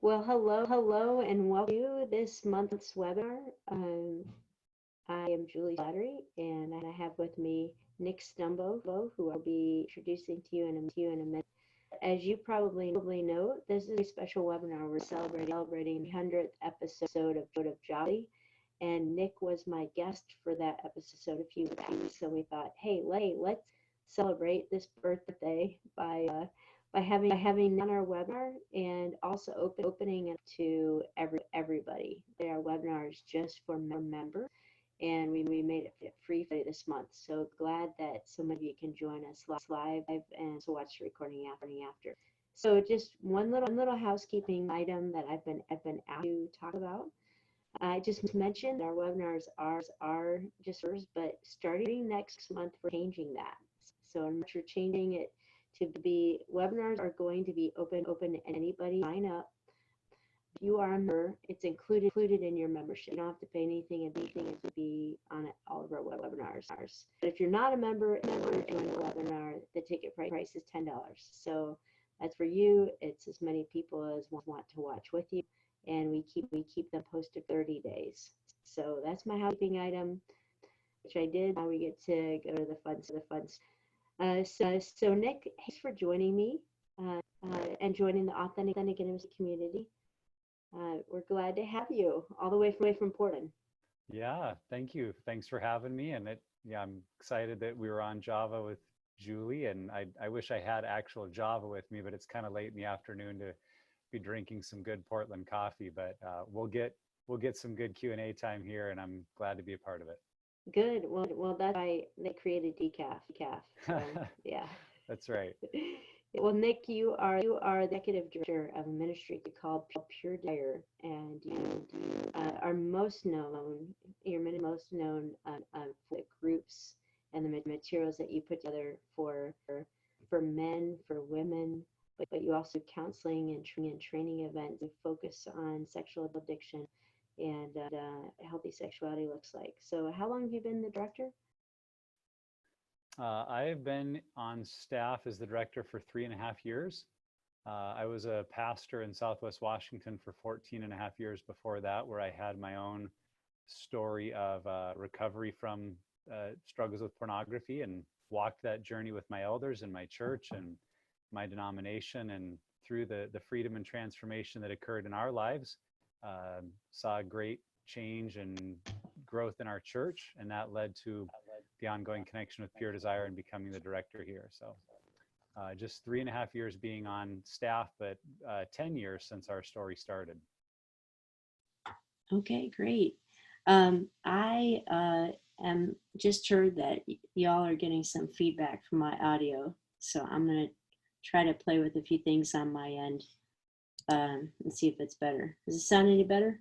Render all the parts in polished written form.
Well, hello, and welcome to this month's webinar. I am Julie Slattery, and I have with me Nick Stumbo, who I'll be introducing to you in a minute. As you probably know, this is a special webinar. We're celebrating the 100th episode of Jolly, and Nick was my guest for that episode a few weeks back. So we thought, hey, let's celebrate this birthday by having on our webinar and also opening it to everybody. There are webinars just for members, and we made it free for this month. So glad that so many of you can join us live and also watch the recording after. So just one little housekeeping item that I've been asked to talk about. I just mentioned our webinars are just first, but starting next month we're changing that. So in March we're changing it to be webinars are going to be open to anybody. Sign up. If you are a member, it's included in your membership. You don't have to pay anything to be on all of our webinars. But if you're not a member and want to join a webinar, the ticket price is $10. So that's for you. It's as many people as want to watch with you, and we keep them posted 30 days. So that's my housekeeping item, which I did. Now we get to go to the fun So Nick, thanks for joining me and joining the Authentic Intimacy community. We're glad to have you all the way from Portland. Yeah, thank you. Thanks for having me. And I'm excited that we were on Java with Julie. And I wish I had actual Java with me, but it's kind of late in the afternoon to be drinking some good Portland coffee. But we'll get some good Q&A time here, and I'm glad to be a part of it. Good. Well, that's why they created decaf. So, yeah. That's right. Well, Nick, you are the executive director of a ministry called Pure Desire, and you are most known. You're most known for the groups and the materials that you put together for men, for women, but you also do counseling and training events that focus on sexual addiction and healthy sexuality looks like. So how long have you been the director? I've been on staff as the director for 3.5 years. I was a pastor in Southwest Washington for 14.5 years before that, where I had my own story of recovery from struggles with pornography, and walked that journey with my elders in my church and my denomination, and through the freedom and transformation that occurred in our lives. Saw great change and growth in our church, and that led to the ongoing connection with Pure Desire and becoming the director here. So just 3.5 years being on staff, but 10 years since our story started. Okay, great. I am just heard that y'all are getting some feedback from my audio, so I'm going to try to play with a few things on my end and see if it's better. Does it sound any better?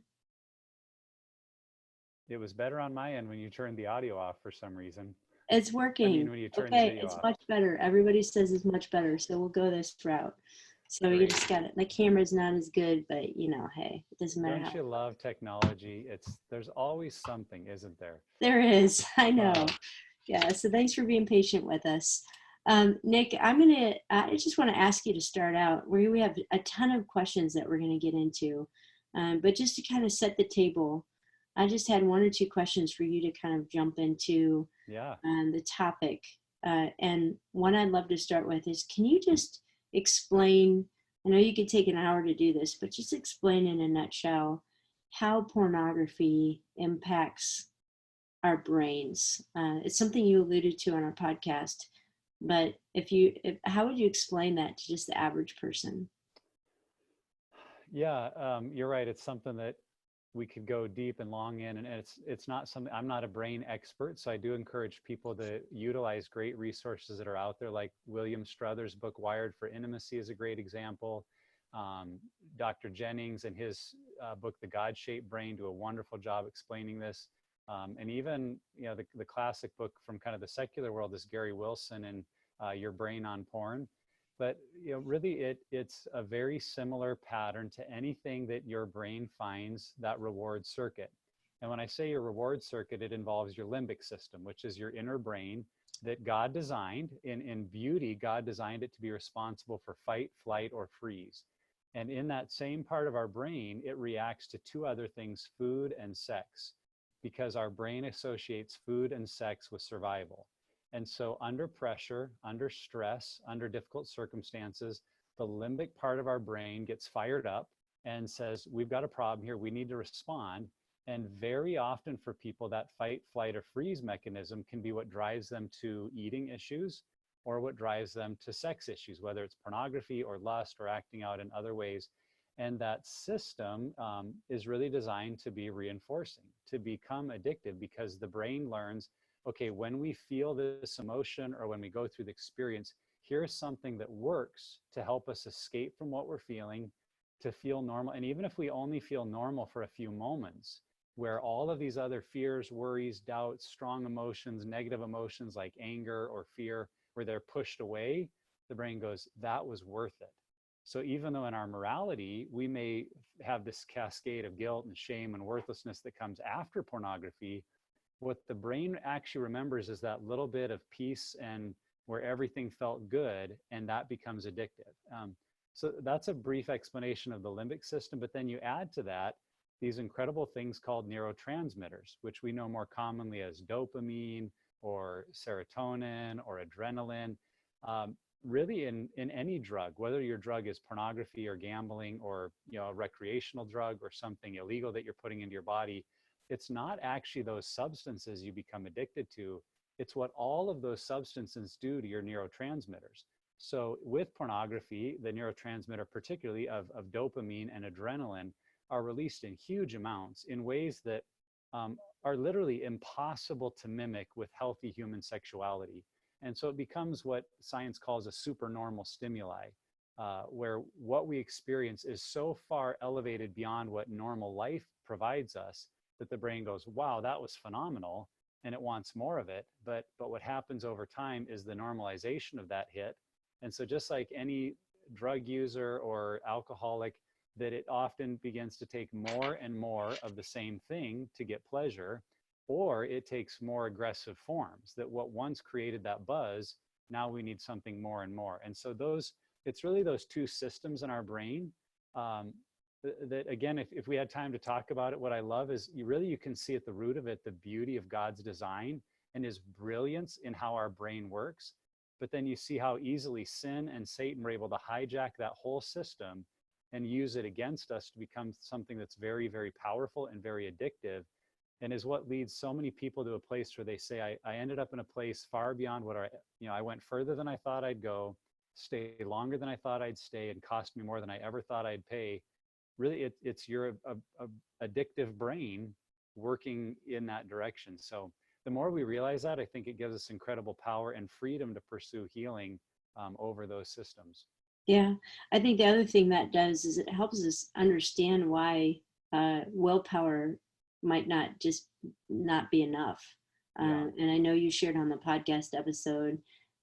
It was better on my end when you turned the audio off for some reason. It's working. I mean, when you turn the video it's off. much better. Everybody says it's much better, so we'll go this route. So Great. you just got it. The camera's not as good, but hey, it doesn't matter. Don't you love technology? There's always something, isn't there? There is. I know. Yeah. So thanks for being patient with us. Nick, I just want to ask you to start out. We have a ton of questions that we're going to get into, but just to kind of set the table, I just had 1 or 2 questions for you to kind of jump into the topic. And one I'd love to start with is, can you just explain, I know you could take an hour to do this, but just explain in a nutshell how pornography impacts our brains. It's something you alluded to on our podcast, but how would you explain that to just the average person? Yeah, you're right. It's something that we could go deep and long in, and it's not something, I'm not a brain expert, so I do encourage people to utilize great resources that are out there, like William Struther's book Wired for Intimacy is a great example. Dr. Jennings and his book The God-Shaped Brain do a wonderful job explaining this. And even the classic book from kind of the secular world is Gary Wilson and Your Brain on Porn. But really, it's a very similar pattern to anything that your brain finds that reward circuit. And when I say your reward circuit, it involves your limbic system, which is your inner brain that God designed. In beauty, God designed it to be responsible for fight, flight, or freeze. And in that same part of our brain, it reacts to two other things, food and sex, because our brain associates food and sex with survival. And so under pressure, under stress, under difficult circumstances, the limbic part of our brain gets fired up and says, we've got a problem here, we need to respond. And very often for people, that fight, flight, or freeze mechanism can be what drives them to eating issues or what drives them to sex issues, whether it's pornography or lust or acting out in other ways. And that system is really designed to be reinforcing, to become addictive, because the brain learns, okay, when we feel this emotion or when we go through the experience, here's something that works to help us escape from what we're feeling, to feel normal. And even if we only feel normal for a few moments, where all of these other fears, worries, doubts, strong emotions, negative emotions like anger or fear, where they're pushed away, the brain goes, that was worth it. So even though in our morality, we may have this cascade of guilt and shame and worthlessness that comes after pornography, what the brain actually remembers is that little bit of peace and where everything felt good, and that becomes addictive. So that's a brief explanation of the limbic system, but then you add to that these incredible things called neurotransmitters, which we know more commonly as dopamine or serotonin or adrenaline. Really in any drug, whether your drug is pornography or gambling or a recreational drug or something illegal that you're putting into your body, it's not actually those substances you become addicted to. It's what all of those substances do to your neurotransmitters. So with pornography, the neurotransmitter particularly of dopamine and adrenaline are released in huge amounts in ways that are literally impossible to mimic with healthy human sexuality. And so it becomes what science calls a supernormal stimuli, where what we experience is so far elevated beyond what normal life provides us that the brain goes, wow, that was phenomenal, and it wants more of it. But what happens over time is the normalization of that hit. And so just like any drug user or alcoholic, that it often begins to take more and more of the same thing to get pleasure, or it takes more aggressive forms, that what once created that buzz, now we need something more and more. And so it's really those two systems in our brain that again, if we had time to talk about it, what I love is you can see at the root of it the beauty of God's design and his brilliance in how our brain works. But then you see how easily sin and Satan were able to hijack that whole system and use it against us to become something that's very, very powerful and very addictive, and is what leads so many people to a place where they say, I ended up in a place far beyond what I went further than I thought I'd go, stay longer than I thought I'd stay, and cost me more than I ever thought I'd pay. Really, it's your addictive brain working in that direction. So the more we realize that, I think it gives us incredible power and freedom to pursue healing over those systems. Yeah, I think the other thing that does is it helps us understand why willpower might not be enough. And I know you shared on the podcast episode,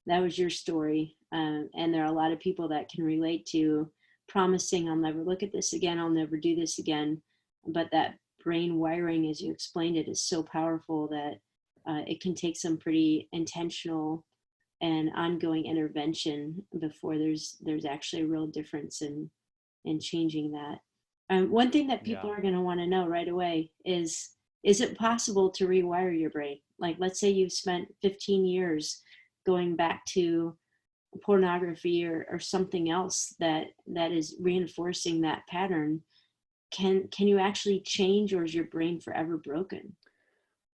that was your story. And there are a lot of people that can relate to promising, I'll never look at this again, I'll never do this again. But that brain wiring, as you explained it, is so powerful that it can take some pretty intentional and ongoing intervention before there's actually a real difference in changing that. One thing that people are going to want to know right away is it possible to rewire your brain? Like, let's say you've spent 15 years going back to pornography or something else that is reinforcing that pattern. Can you actually change, or is your brain forever broken?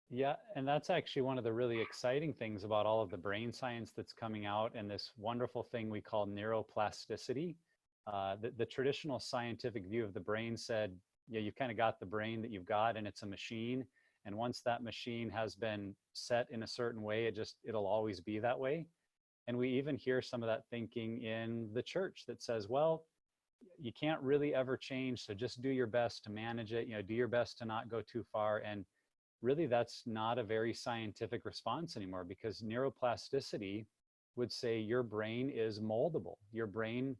Yeah, and that's actually one of the really exciting things about all of the brain science that's coming out, and this wonderful thing we call neuroplasticity. The traditional scientific view of the brain said, yeah, you've kind of got the brain that you've got, and it's a machine. And once that machine has been set in a certain way, it'll always be that way. And we even hear some of that thinking in the church that says, well, you can't really ever change, so just do your best to manage it, do your best to not go too far. And really, that's not a very scientific response anymore, because neuroplasticity would say your brain is moldable. Your brain,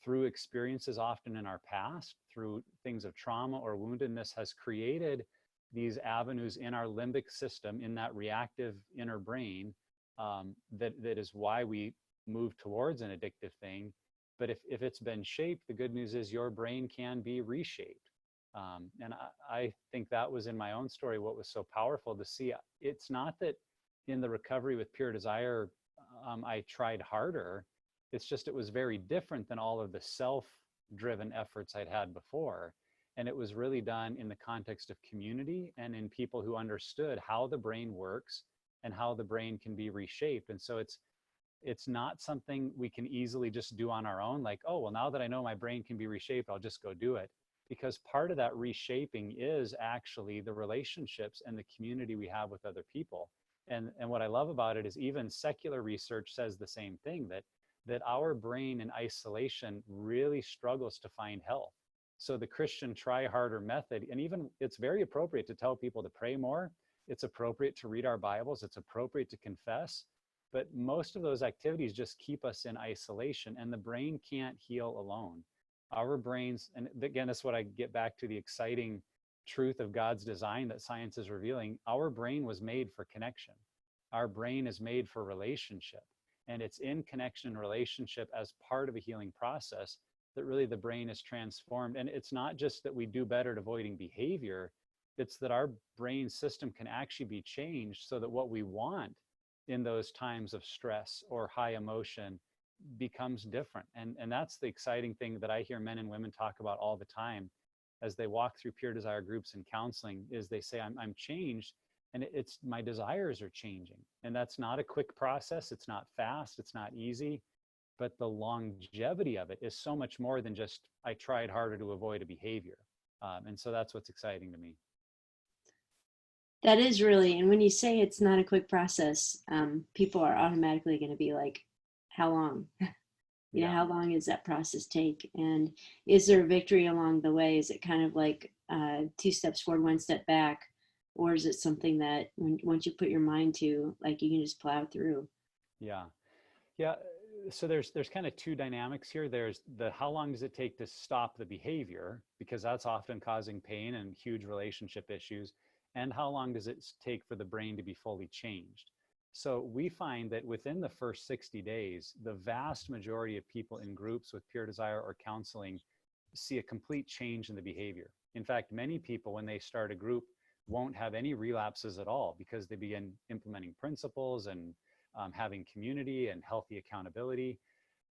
through experiences often in our past, through things of trauma or woundedness, has created these avenues in our limbic system, in that reactive inner brain, that is why we move towards an addictive thing. But if it's been shaped, the good news is your brain can be reshaped. And I think that was in my own story what was so powerful to see. It's not that in the recovery with Pure Desire, I tried harder. It's just it was very different than all of the self-driven efforts I'd had before. And it was really done in the context of community and in people who understood how the brain works and how the brain can be reshaped. And so it's not something we can easily just do on our own, like, oh, well, now that I know my brain can be reshaped, I'll just go do it. Because part of that reshaping is actually the relationships and the community we have with other people. And what I love about it is even secular research says the same thing, that our brain in isolation really struggles to find health. So the Christian try harder method, and even it's very appropriate to tell people to pray more. It's appropriate to read our Bibles. It's appropriate to confess. But most of those activities just keep us in isolation, and the brain can't heal alone. Our brains, and again, that's what I get back to the exciting truth of God's design that science is revealing. Our brain was made for connection. Our brain is made for relationship. And it's in connection and relationship as part of a healing process that really the brain is transformed. And it's not just that we do better at avoiding behavior, it's that our brain system can actually be changed so that what we want in those times of stress or high emotion becomes different. And that's the exciting thing that I hear men and women talk about all the time as they walk through Pure Desire groups and counseling, is they say, I'm changed, and it's my desires are changing. And that's not a quick process. It's not fast. It's not easy. But the longevity of it is so much more than just, I tried harder to avoid a behavior. And so that's what's exciting to me. That is really, and when you say it's not a quick process, people are automatically going to be like, how long? Yeah. How long does that process take? And is there a victory along the way? Is it kind of like 2 steps forward, 1 step back? Or is it something that once you put your mind to, like, you can just plow through? Yeah. Yeah. So there's kind of two dynamics here. There's the how long does it take to stop the behavior, because that's often causing pain and huge relationship issues, and how long does it take for the brain to be fully changed. So we find that within the first 60 days, the vast majority of people in groups with Pure Desire or counseling see a complete change in the behavior. In fact, many people, when they start a group, won't have any relapses at all because they begin implementing principles and having community and healthy accountability.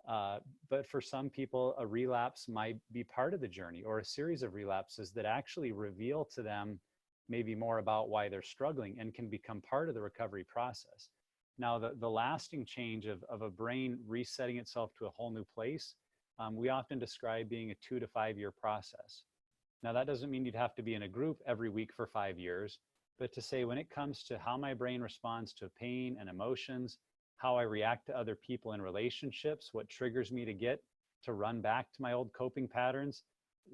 But for some people, a relapse might be part of the journey, or a series of relapses that actually reveal to them maybe more about why they're struggling and can become part of the recovery process. Now, the lasting change of a brain resetting itself to a whole new place, we often describe being a 2 to 5 year process. Now, that doesn't mean you'd have to be in a group every week for 5 years, but to say when it comes to how my brain responds to pain and emotions, how I react to other people in relationships, what triggers me to run back to my old coping patterns,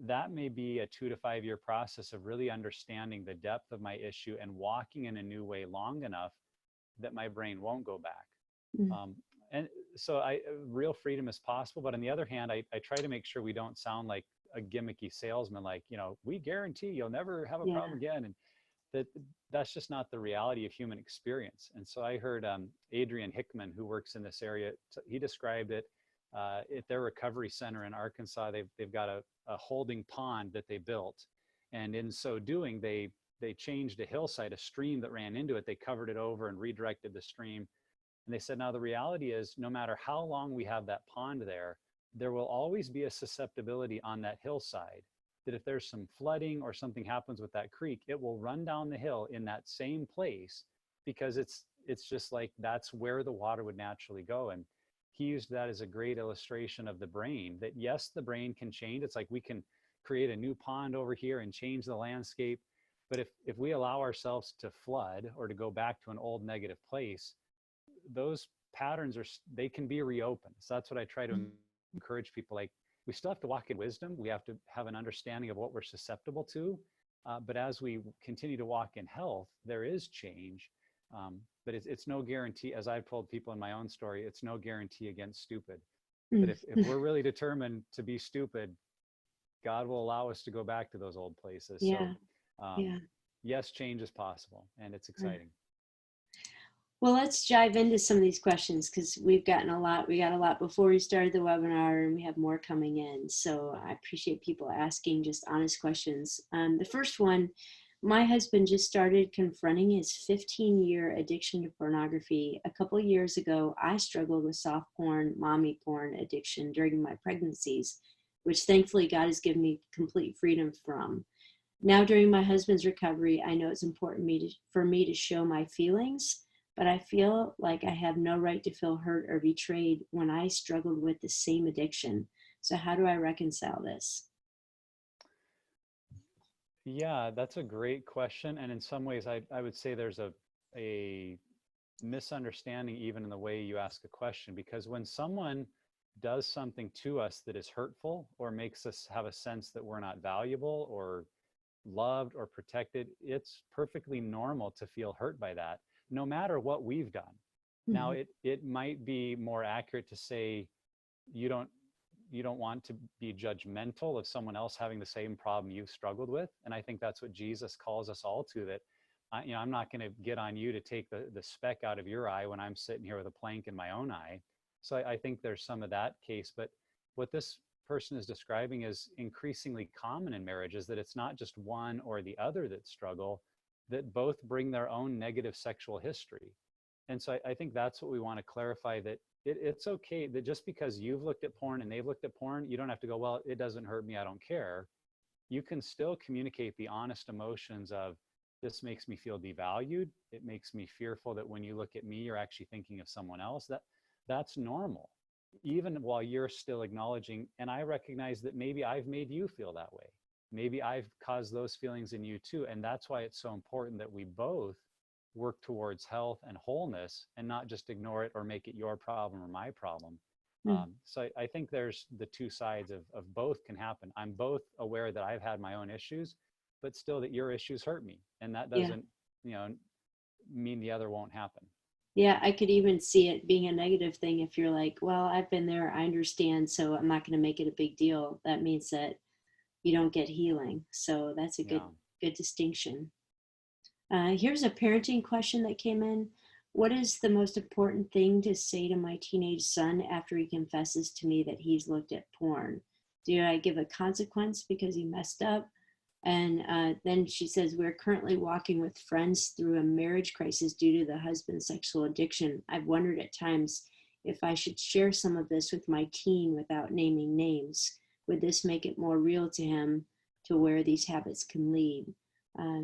that may be a 2 to 5 year process of really understanding the depth of my issue and walking in a new way long enough that my brain won't go back. Mm. And so real freedom is possible. But on the other hand, I try to make sure we don't sound like a gimmicky salesman, like, we guarantee you'll never have a Yeah. problem again. And that's just not the reality of human experience. And so I heard Adrian Hickman, who works in this area, he described it at their recovery center in Arkansas. They've got a holding pond that they built. And in so doing, they changed a hillside, a stream that ran into it. They covered it over and redirected the stream. And they said, now the reality is, no matter how long we have that pond there will always be a susceptibility on that hillside that if there's some flooding or something happens with that creek, it will run down the hill in that same place, because it's just like that's where the water would naturally go. And he used that as a great illustration of the brain, that yes, the brain can change. It's like we can create a new pond over here and change the landscape. But if we allow ourselves to flood or to go back to an old negative place, those patterns they can be reopened. So that's what I try to encourage people. Like, we still have to walk in wisdom. We have to have an understanding of what we're susceptible to. But as we continue to walk in health, there is change. But it's no guarantee, as I've told people in my own story, it's no guarantee against stupid. But if we're really determined to be stupid, God will allow us to go back to those old places. Yeah. So Yeah. yes, change is possible, and it's exciting. Well, let's dive into some of these questions because we've gotten a lot. We got a lot before we started the webinar, and we have more coming in. So I appreciate people asking just honest questions. The first one, my husband just started confronting his 15-year addiction to pornography. A couple years ago, I struggled with soft porn, mommy porn addiction during my pregnancies, which thankfully God has given me complete freedom from. Now, during my husband's recovery, I know it's important for me to show my feelings, but I feel like I have no right to feel hurt or betrayed when I struggled with the same addiction. So, how do I reconcile this? Yeah, that's a great question. And in some ways, I would say there's a misunderstanding even in the way you ask a question, because when someone does something to us that is hurtful or makes us have a sense that we're not valuable or loved or protected, it's perfectly normal to feel hurt by that, no matter what we've done. Now, Mhm. it might be more accurate to say you don't you don't want to be judgmental of someone else having the same problem you've struggled with. And I think that's what Jesus calls us all to, that I'm not going to get on you to take the speck out of your eye when I'm sitting here with a plank in my own eye. So I think there's some of that case. But what this person is describing is increasingly common in marriages, that it's not just one or the other that struggle, that both bring their own negative sexual history. And so I think that's what we want to clarify, that it's okay that just because you've looked at porn and they've looked at porn, you don't have to go, well, it doesn't hurt me, I don't care. You can still communicate the honest emotions of, this makes me feel devalued. It makes me fearful that when you look at me, you're actually thinking of someone else. That's normal, even while you're still acknowledging, and I recognize that maybe I've made you feel that way. Maybe I've caused those feelings in you too. And that's why it's so important that we both work towards health and wholeness and not just ignore it or make it your problem or my problem. Mm. So I think there's the two sides of both can happen. I'm both aware that I've had my own issues, but still that your issues hurt me. And that Yeah. doesn't, you know, mean the other won't happen. Yeah, I could even see it being a negative thing if you're like, well, I've been there, I understand, so I'm not going to make it a big deal. That means that you don't get healing. So that's a Yeah. good distinction. Here's a parenting question that came in. What is the most important thing to say to my teenage son after he confesses to me that he's looked at porn? Do I give a consequence because he messed up? And then she says, we're currently walking with friends through a marriage crisis due to the husband's sexual addiction. I've wondered at times if I should share some of this with my teen without naming names. Would this make it more real to him to where these habits can lead?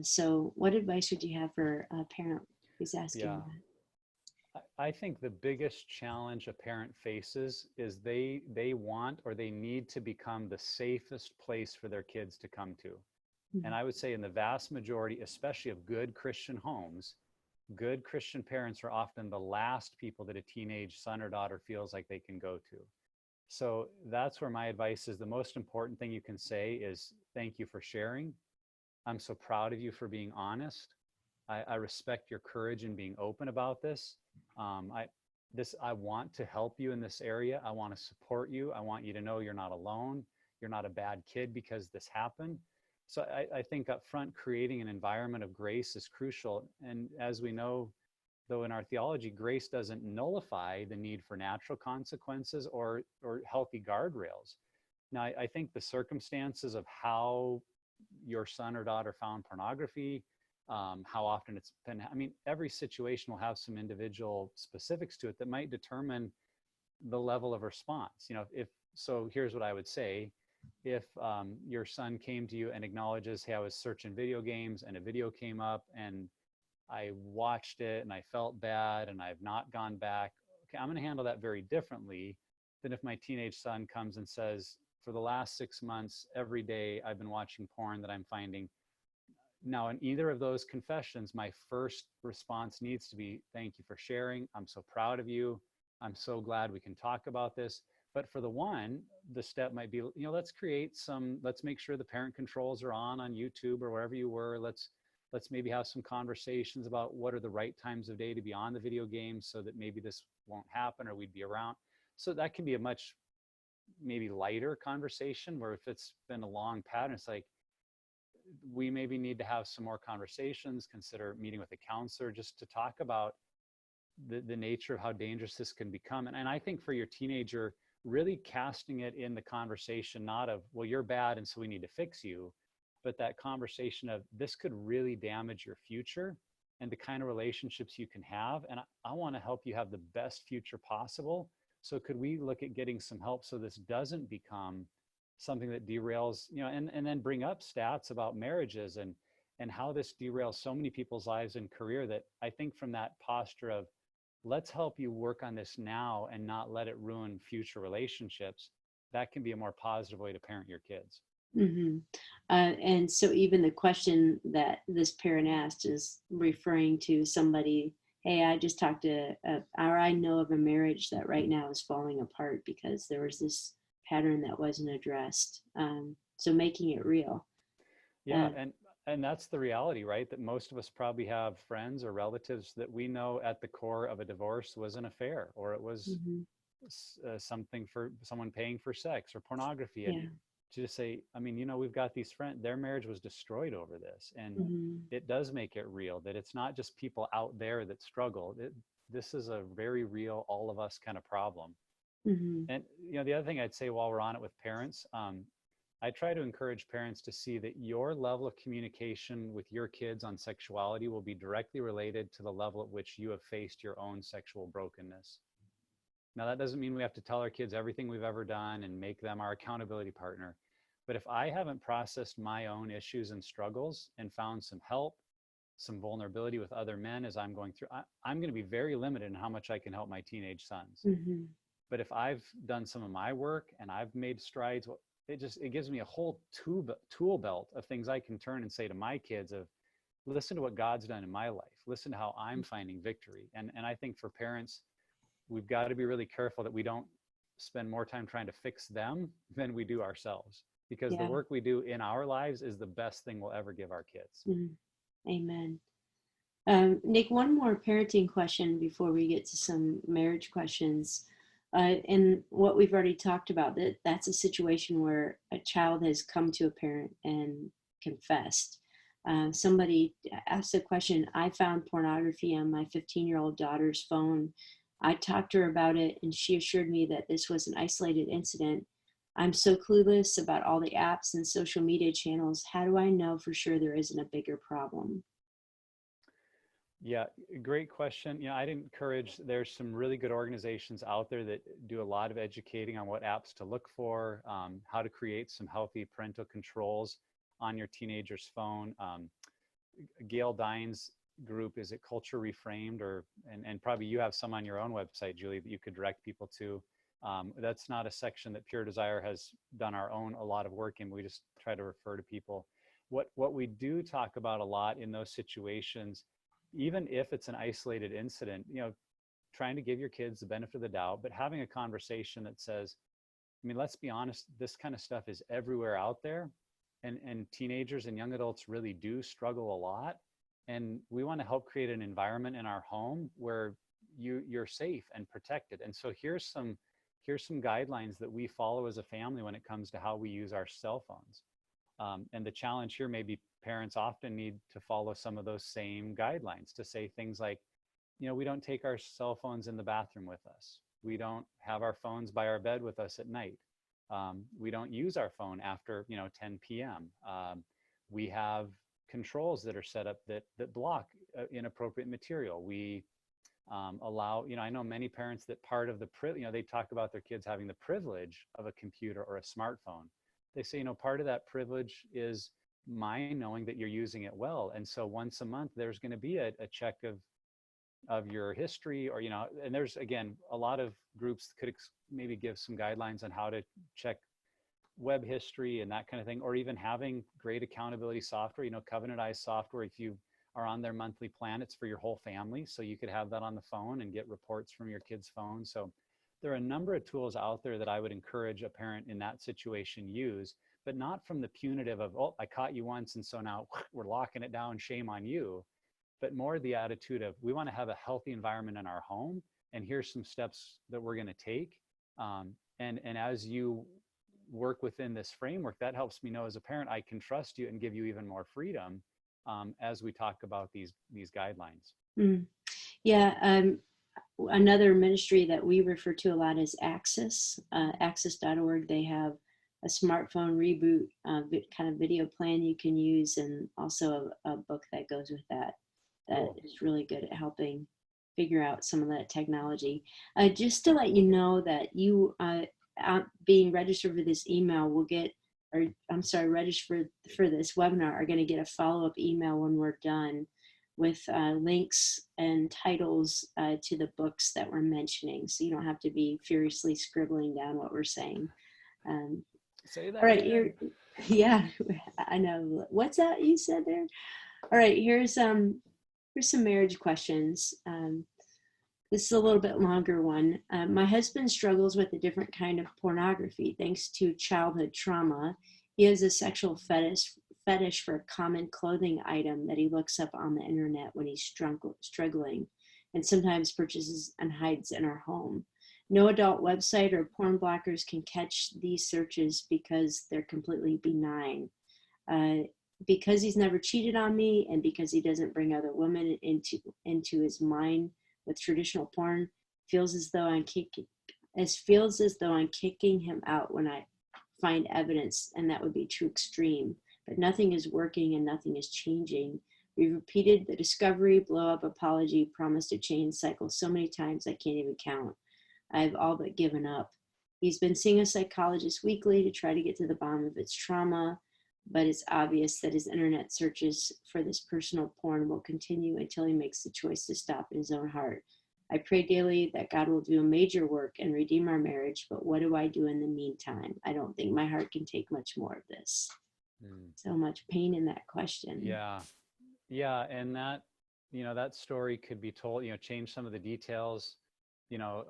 So, what advice would you have for a parent who's asking Yeah. that? I think the biggest challenge a parent faces is they want or they need to become the safest place for their kids to come to. And Mhm. I would say in the vast majority, especially of good Christian homes, good Christian parents are often the last people that a teenage son or daughter feels like they can go to. So that's where my advice is, the most important thing you can say is, thank you for sharing. I'm so proud of you for being honest. I respect your courage in being open about this. Um, I I want to help you in this area. I want to support you. I want you to know you're not alone. You're not a bad kid because this happened. So I think up front, creating an environment of grace is crucial. And as we know, though, in our theology, grace doesn't nullify the need for natural consequences or healthy guardrails. Now, I think the circumstances of how your son or daughter found pornography, how often it's been, I mean, every situation will have some individual specifics to it that might determine the level of response. If so, here's what I would say. If your son came to you and acknowledges, hey, I was searching video games and a video came up and I watched it and I felt bad and I've not gone back, okay, I'm going to handle that very differently than if my teenage son comes and says, for the last 6 months, every day I've been watching porn that I'm finding. Now, in either of those confessions, my first response needs to be, thank you for sharing. I'm so proud of you. I'm so glad we can talk about this. But for the one, the step might be, let's make sure the parent controls are on YouTube or wherever you were. Let's maybe have some conversations about what are the right times of day to be on the video games so that maybe this won't happen or we'd be around. So that can be a much maybe lighter conversation, where if it's been a long pattern, it's like, we maybe need to have some more conversations, consider meeting with a counselor just to talk about the nature of how dangerous this can become. And I think for your teenager, really casting it in the conversation, not of, well, you're bad and so we need to fix you, but that conversation of, this could really damage your future and the kind of relationships you can have. And I want to help you have the best future possible. So could we look at getting some help so this doesn't become something that derails, and then bring up stats about marriages and how this derails so many people's lives and career, that I think from that posture of, let's help you work on this now and not let it ruin future relationships, that can be a more positive way to parent your kids. Mm-hmm. And so even the question that this parent asked is referring to somebody, hey, I just talked to, or I know of a marriage that right now is falling apart because there was this pattern that wasn't addressed. So making it real. Yeah, and that's the reality, right? That most of us probably have friends or relatives that we know at the core of a divorce was an affair, or it was Mm-hmm. something for someone paying for sex or pornography. And Yeah. to just say, I mean, we've got these friends, their marriage was destroyed over this. And Mm-hmm. it does make it real, that it's not just people out there that struggle. This is a very real, all of us kind of problem. Mm-hmm. And, the other thing I'd say while we're on it with parents, I try to encourage parents to see that your level of communication with your kids on sexuality will be directly related to the level at which you have faced your own sexual brokenness. Now, that doesn't mean we have to tell our kids everything we've ever done and make them our accountability partner. But if I haven't processed my own issues and struggles and found some help, some vulnerability with other men as I'm going through, I'm going to be very limited in how much I can help my teenage sons. Mm-hmm. But if I've done some of my work and I've made strides, well, it gives me a whole tool belt of things I can turn and say to my kids of, listen to what God's done in my life. Listen to how I'm finding victory. And I think for parents, we've got to be really careful that we don't spend more time trying to fix them than we do ourselves, because the Yeah. work we do in our lives is the best thing we'll ever give our kids. Mm-hmm. Amen. Nick, one more parenting question before we get to some marriage questions. And what we've already talked about, that's a situation where a child has come to a parent and confessed. Somebody asked the question, I found pornography on my 15-year-old daughter's phone. I talked to her about it, and she assured me that this was an isolated incident. I'm so clueless about all the apps and social media channels. How do I know for sure there isn't a bigger problem? Yeah, great question. I'd encourage, there's some really good organizations out there that do a lot of educating on what apps to look for, how to create some healthy parental controls on your teenager's phone. Gail Dine's group, is it Culture Reframed, and probably you have some on your own website, Julie, that you could direct people to. That's not a section that Pure Desire has done a lot of work in. We just try to refer to people. What we do talk about a lot in those situations, even if it's an isolated incident, trying to give your kids the benefit of the doubt, but having a conversation that says, I mean, let's be honest, this kind of stuff is everywhere out there. And teenagers and young adults really do struggle a lot. And we want to help create an environment in our home where you're safe and protected. And so here's some guidelines that we follow as a family when it comes to how we use our cell phones. And the challenge here may be parents often need to follow some of those same guidelines, to say things like, we don't take our cell phones in the bathroom with us. We don't have our phones by our bed with us at night. We don't use our phone after 10 p.m. We have controls that are set up that block inappropriate material. We allow, I know many parents that part of the they talk about their kids having the privilege of a computer or a smartphone. They say, part of that privilege is my knowing that you're using it well. And so once a month, there's going to be a check of your history, or, and there's, again, a lot of groups could maybe give some guidelines on how to check web history and that kind of thing, or even having great accountability software, Covenantized software. If you are on their monthly plan, it's for your whole family. So you could have that on the phone and get reports from your kid's phone. So there are a number of tools out there that I would encourage a parent in that situation use, but not from the punitive of, oh, I caught you once, and so now we're locking it down, shame on you, but more the attitude of, we want to have a healthy environment in our home, and here's some steps that we're going to take. And as you work within this framework, that helps me know as a parent, I can trust you and give you even more freedom as we talk about these guidelines. Mm. Yeah. another ministry that we refer to a lot is Access, access.org. They have a smartphone reboot kind of video plan you can use, and also a book that goes with that Cool. is really good at helping figure out some of that technology. Just to let you know that you being registered for this email will get, or I'm sorry, registered for this webinar are going to get a follow-up email when we're done with links and titles to the books that we're mentioning, so you don't have to be furiously scribbling down what we're saying. Um, Say all that right, again. here, yeah, I know. What's that you said there? All right, here's some marriage questions. This is a little bit longer one. My husband struggles with a different kind of pornography thanks to childhood trauma. He has a sexual fetish for a common clothing item that he looks up on the internet when he's struggling, and sometimes purchases and hides in our home. No adult website or porn blockers can catch these searches because they're completely benign. Uh, because he's never cheated on me, and because he doesn't bring other women into his mind with traditional porn, feels as though I'm kicking him out when I find evidence, and that would be too extreme. But nothing is working and nothing is changing. We've repeated the discovery, blow up, apology, promise to change cycle so many times I can't even count. I've all but given up. He's been seeing a psychologist weekly to try to get to the bottom of its trauma, but it's obvious that his internet searches for this personal porn will continue until he makes the choice to stop in his own heart. I pray daily that God will do a major work and redeem our marriage, but what do I do in the meantime? I don't think my heart can take much more of this. Mm. So much pain in that question. Yeah. Yeah. And that, that story could be told, change some of the details, you know,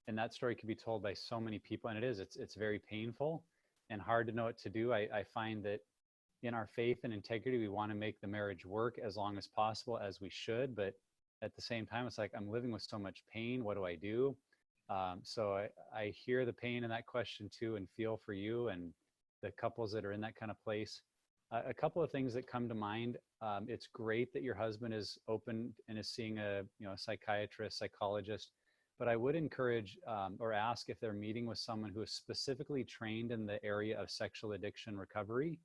and that story could be told by so many people. And it's very painful and hard to know what to do. I find that in our faith and integrity, we want to make the marriage work as long as possible, as we should. But at the same time, it's like, I'm living with so much pain. What do I do? So I hear the pain in that question too, and feel for you and the couples that are in that kind of place. A couple of things that come to mind. It's great that your husband is open and is seeing a psychiatrist, psychologist, but I would encourage or ask if they're meeting with someone who is specifically trained in the area of sexual addiction recovery,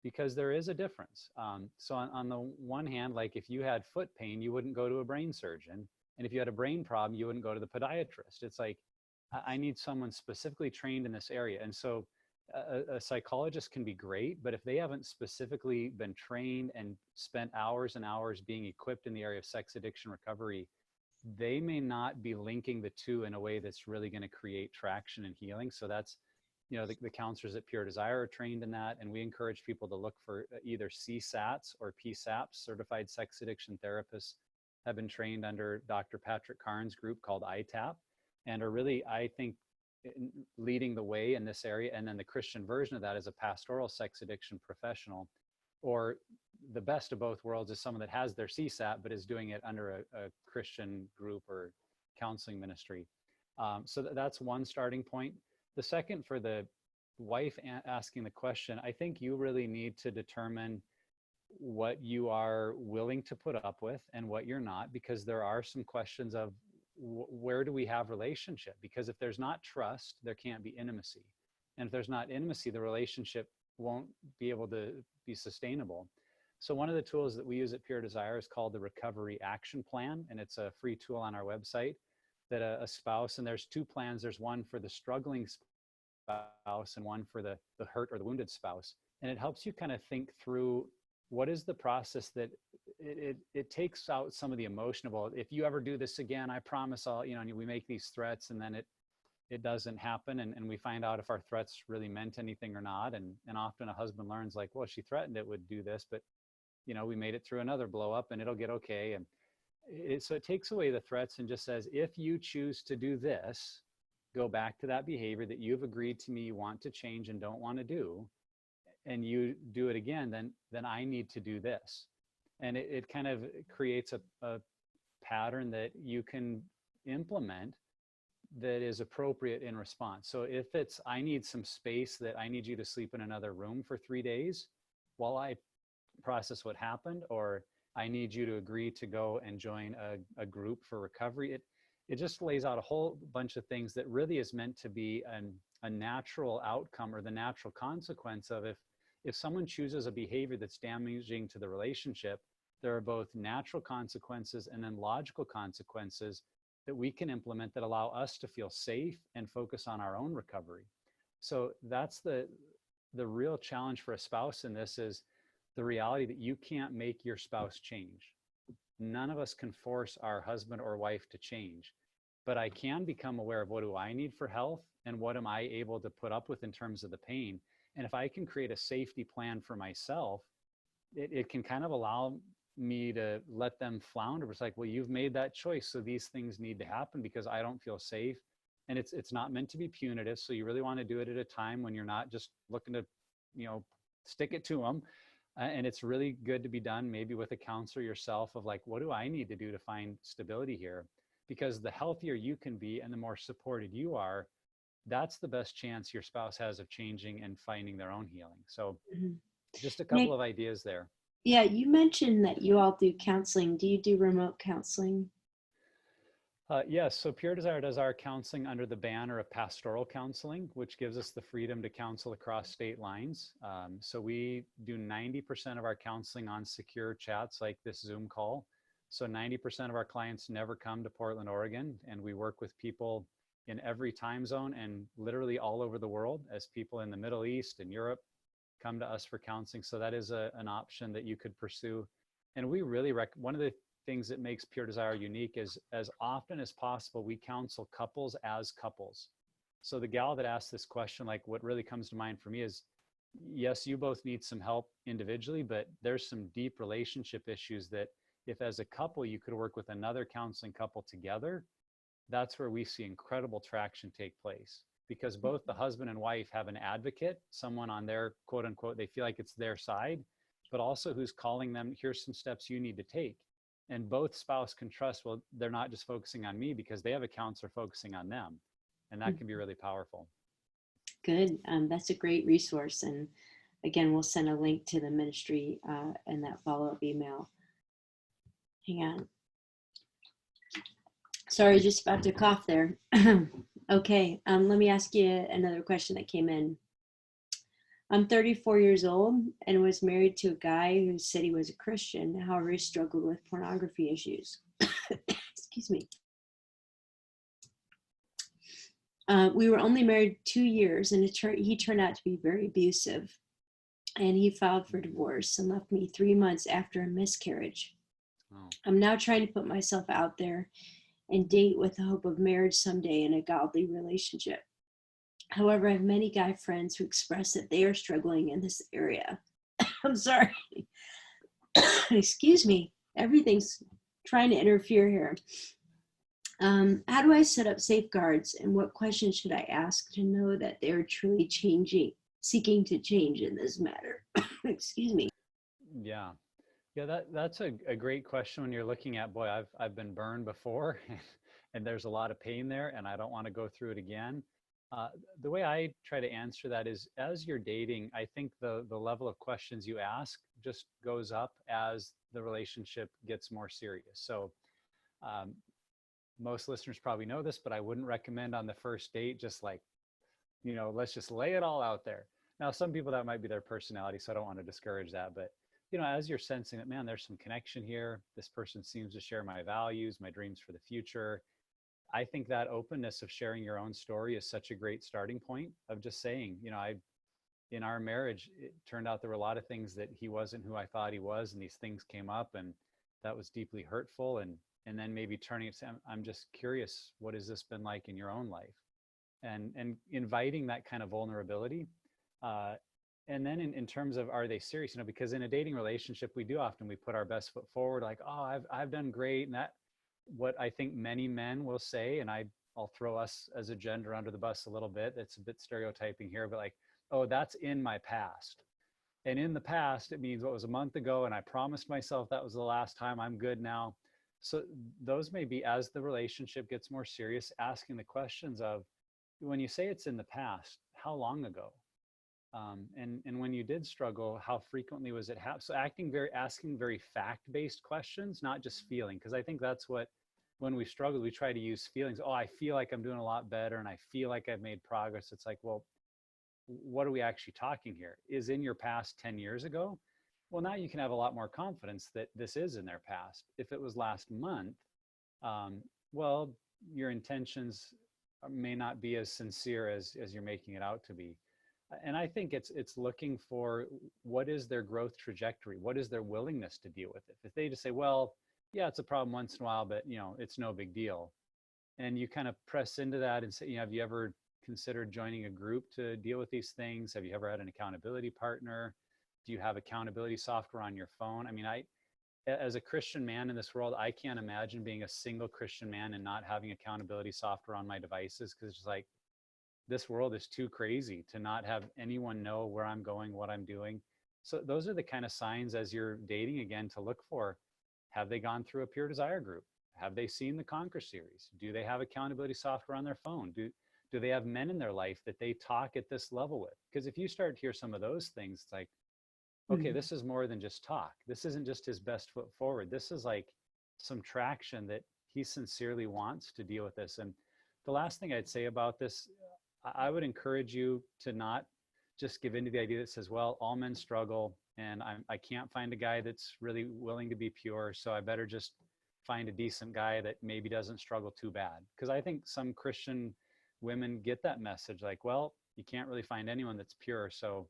because there is a difference. So on the one hand, like if you had foot pain, you wouldn't go to a brain surgeon. And if you had a brain problem, you wouldn't go to the podiatrist. It's like, I need someone specifically trained in this area. And so a psychologist can be great, but if they haven't specifically been trained and spent hours and hours being equipped in the area of sex addiction recovery, they may not be linking the two in a way that's really going to create traction and healing. So that's, the counselors at Pure Desire are trained in that. And we encourage people to look for either CSATs or PSAPs, certified sex addiction therapists, have been trained under Dr. Patrick Carnes' group called ITAP, and are really, I think, leading the way in this area. And then the Christian version of that is a pastoral sex addiction professional, or the best of both worlds is someone that has their CSAT but is doing it under a Christian group or counseling ministry. So that's one starting point. The second, for the wife asking the question, I think you really need to determine what you are willing to put up with and what you're not, because there are some questions of where do we have relationship? Because if there's not trust, there can't be intimacy. And if there's not intimacy, the relationship won't be able to be sustainable. So one of the tools that we use at Pure Desire is called the Recovery Action Plan. And it's a free tool on our website that a spouse, and there's two plans. There's one for the struggling spouse and one for the hurt or the wounded spouse. And it helps you kind of think through what is the process that it takes out some of the emotional. If you ever do this again, I promise I'll, and we make these threats, and then it doesn't happen. And we find out if our threats really meant anything or not. And often a husband learns like, well, she threatened it would do this, but we made it through another blow up and it'll get okay. And so it takes away the threats and just says, if you choose to do this, go back to that behavior that you've agreed to me you want to change and don't want to do, and you do it again, then I need to do this. And it kind of creates a pattern that you can implement that is appropriate in response. So if it's, I need some space, that I need you to sleep in another room for 3 days while I process what happened, or I need you to agree to go and join a group for recovery. it just lays out a whole bunch of things that really is meant to be a natural outcome or the natural consequence of if someone chooses a behavior that's damaging to the relationship, there are both natural consequences and then logical consequences that we can implement that allow us to feel safe and focus on our own recovery. So that's the real challenge for a spouse in this, is the reality that you can't make your spouse change. None of us can force our husband or wife to change, but I can become aware of what do I need for health and what am I able to put up with in terms of the pain. And if I can create a safety plan for myself, it can kind of allow me to let them flounder. It's like, well, you've made that choice, so these things need to happen because I don't feel safe. And it's not meant to be punitive. So you really want to do it at a time when you're not just looking to, stick it to them. And it's really good to be done maybe with a counselor yourself of like, what do I need to do to find stability here? Because the healthier you can be and the more supported you are, that's the best chance your spouse has of changing and finding their own healing. So Mhm. just a couple Nick, of ideas there. yeah, you mentioned that you all do counseling. Do you do remote counseling? Yes, so Pure Desire does our counseling under the banner of pastoral counseling, which gives us the freedom to counsel across state lines. So we do 90% of our counseling on secure chats like this Zoom call. So 90% of our clients never come to Portland, Oregon, and we work with people in every time zone and literally all over the world, as people in the Middle East and Europe come to us for counseling. So that is an option that you could pursue. And we really one of the things that makes Pure Desire unique is, as often as possible, we counsel couples as couples. So the gal that asked this question, like what really comes to mind for me is, yes, you both need some help individually, but there's some deep relationship issues that if as a couple you could work with another counseling couple together, that's where we see incredible traction take place, because both the husband and wife have an advocate, someone on their quote unquote, they feel like it's their side, but also who's calling them, here's some steps you need to take. And both spouse can trust, well, they're not just focusing on me because they have a counselor focusing on them. And that can be really powerful. Good. That's a great resource. And again, we'll send a link to the ministry in that follow-up email. Hang on. Sorry, just about to cough there. Okay, let me ask you another question that came in. I'm 34 years old and was married to a guy who said he was a Christian. However, he struggled with pornography issues. Excuse me. We were only married 2 years, and he turned out to be very abusive. And he filed for divorce and left me 3 months after a miscarriage. Oh. I'm now trying to put myself out there and date with the hope of marriage someday in a godly relationship. However, I have many guy friends who express that they are struggling in this area. I'm sorry. Excuse me. Everything's trying to interfere here. How do I set up safeguards, and what questions should I ask to know that they're truly seeking to change in this matter? Excuse me. Yeah. Yeah, that's a great question when you're looking at, boy, I've been burned before and there's a lot of pain there and I don't want to go through it again. The way I try to answer that is, as you're dating, I think the level of questions you ask just goes up as the relationship gets more serious. So um, most listeners probably know this, but I wouldn't recommend on the first date just like, let's just lay it all out there. Now, some people that might be their personality, so I don't want to discourage that. But, as you're sensing that, man, there's some connection here. This person seems to share my values, my dreams for the future. I think that openness of sharing your own story is such a great starting point of just saying, in our marriage, it turned out there were a lot of things that he wasn't who I thought he was. And these things came up and that was deeply hurtful. And then maybe turning it to, I'm just curious, what has this been like in your own life? And inviting that kind of vulnerability. And then in terms of, are they serious? Because in a dating relationship, we put our best foot forward, like, oh, I've done great. And that, what I think many men will say, and I'll throw us as a gender under the bus a little bit. It's a bit stereotyping here, but like, oh, that's in my past. And in the past, it means what was a month ago. And I promised myself that was the last time. I'm good now. So those may be, as the relationship gets more serious, asking the questions of, when you say it's in the past, how long ago? And when you did struggle, how frequently was it So asking very fact-based questions, not just feeling, because I think that's what when we struggle, we try to use feelings. Oh, I feel like I'm doing a lot better and I feel like I've made progress. It's like, well, what are we actually talking here? Is in your past 10 years ago? Well, now you can have a lot more confidence that this is in their past. If it was last month, um, well, your intentions may not be as sincere as you're making it out to be. And I think it's looking for what is their growth trajectory, what is their willingness to deal with it. If they just say, well, yeah, it's a problem once in a while, but it's no big deal, and you kind of press into that and say, have you ever considered joining a group to deal with these things? Have you ever had an accountability partner? Do you have accountability software on your phone? I mean, as a Christian man in this world, I can't imagine being a single Christian man and not having accountability software on my devices, because it's just like, this world is too crazy to not have anyone know where I'm going, what I'm doing. So those are the kind of signs as you're dating again to look for. Have they gone through a Pure Desire group? Have they seen the Conquer series? Do they have accountability software on their phone? Do they have men in their life that they talk at this level with? Because if you start to hear some of those things, it's like, okay, this is more than just talk. This isn't just his best foot forward. This is like some traction that he sincerely wants to deal with this. And the last thing I'd say about this, I would encourage you to not just give into the idea that says, well, all men struggle and I can't find a guy that's really willing to be pure, so I better just find a decent guy that maybe doesn't struggle too bad. Because I think some Christian women get that message like, well, you can't really find anyone that's pure, so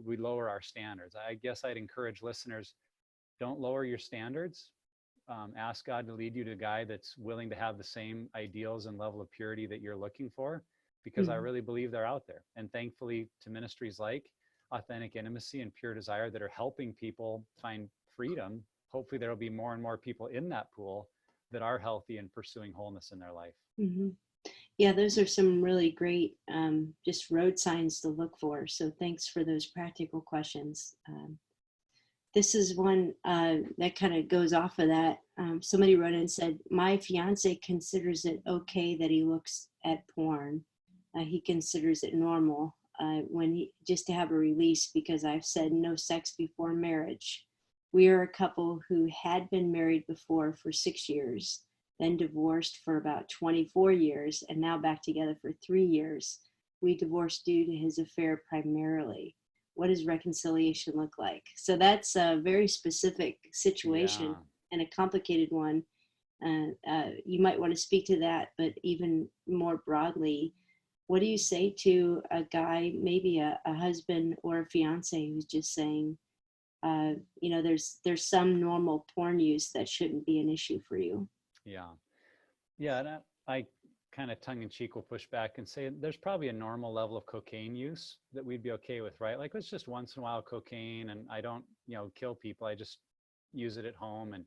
we lower our standards. I guess I'd encourage listeners, don't lower your standards. Ask God to lead you to a guy that's willing to have the same ideals and level of purity that you're looking for, because I really believe they're out there. And thankfully, to ministries like Authentic Intimacy and Pure Desire that are helping people find freedom, hopefully there will be more and more people in that pool that are healthy and pursuing wholeness in their life. Mm-hmm. Yeah, those are some really great just road signs to look for. So thanks for those practical questions. This is one that kind of goes off of that. Somebody wrote in and said, my fiance considers it okay that he looks at porn. He considers it normal just to have a release, because I've said no sex before marriage. We are a couple who had been married before for 6 years, then divorced for about 24 years, and now back together for 3 years. We divorced due to his affair primarily. What does reconciliation look like? So that's a very specific situation and a complicated one. You might want to speak to that, but even more broadly, what do you say to a guy, maybe a husband or a fiance, who's just saying, there's some normal porn use that shouldn't be an issue for you? Yeah, and I kind of tongue-in-cheek will push back and say there's probably a normal level of cocaine use that we'd be okay with, right? Like, it's just once in a while cocaine, and I don't kill people, I just use it at home. And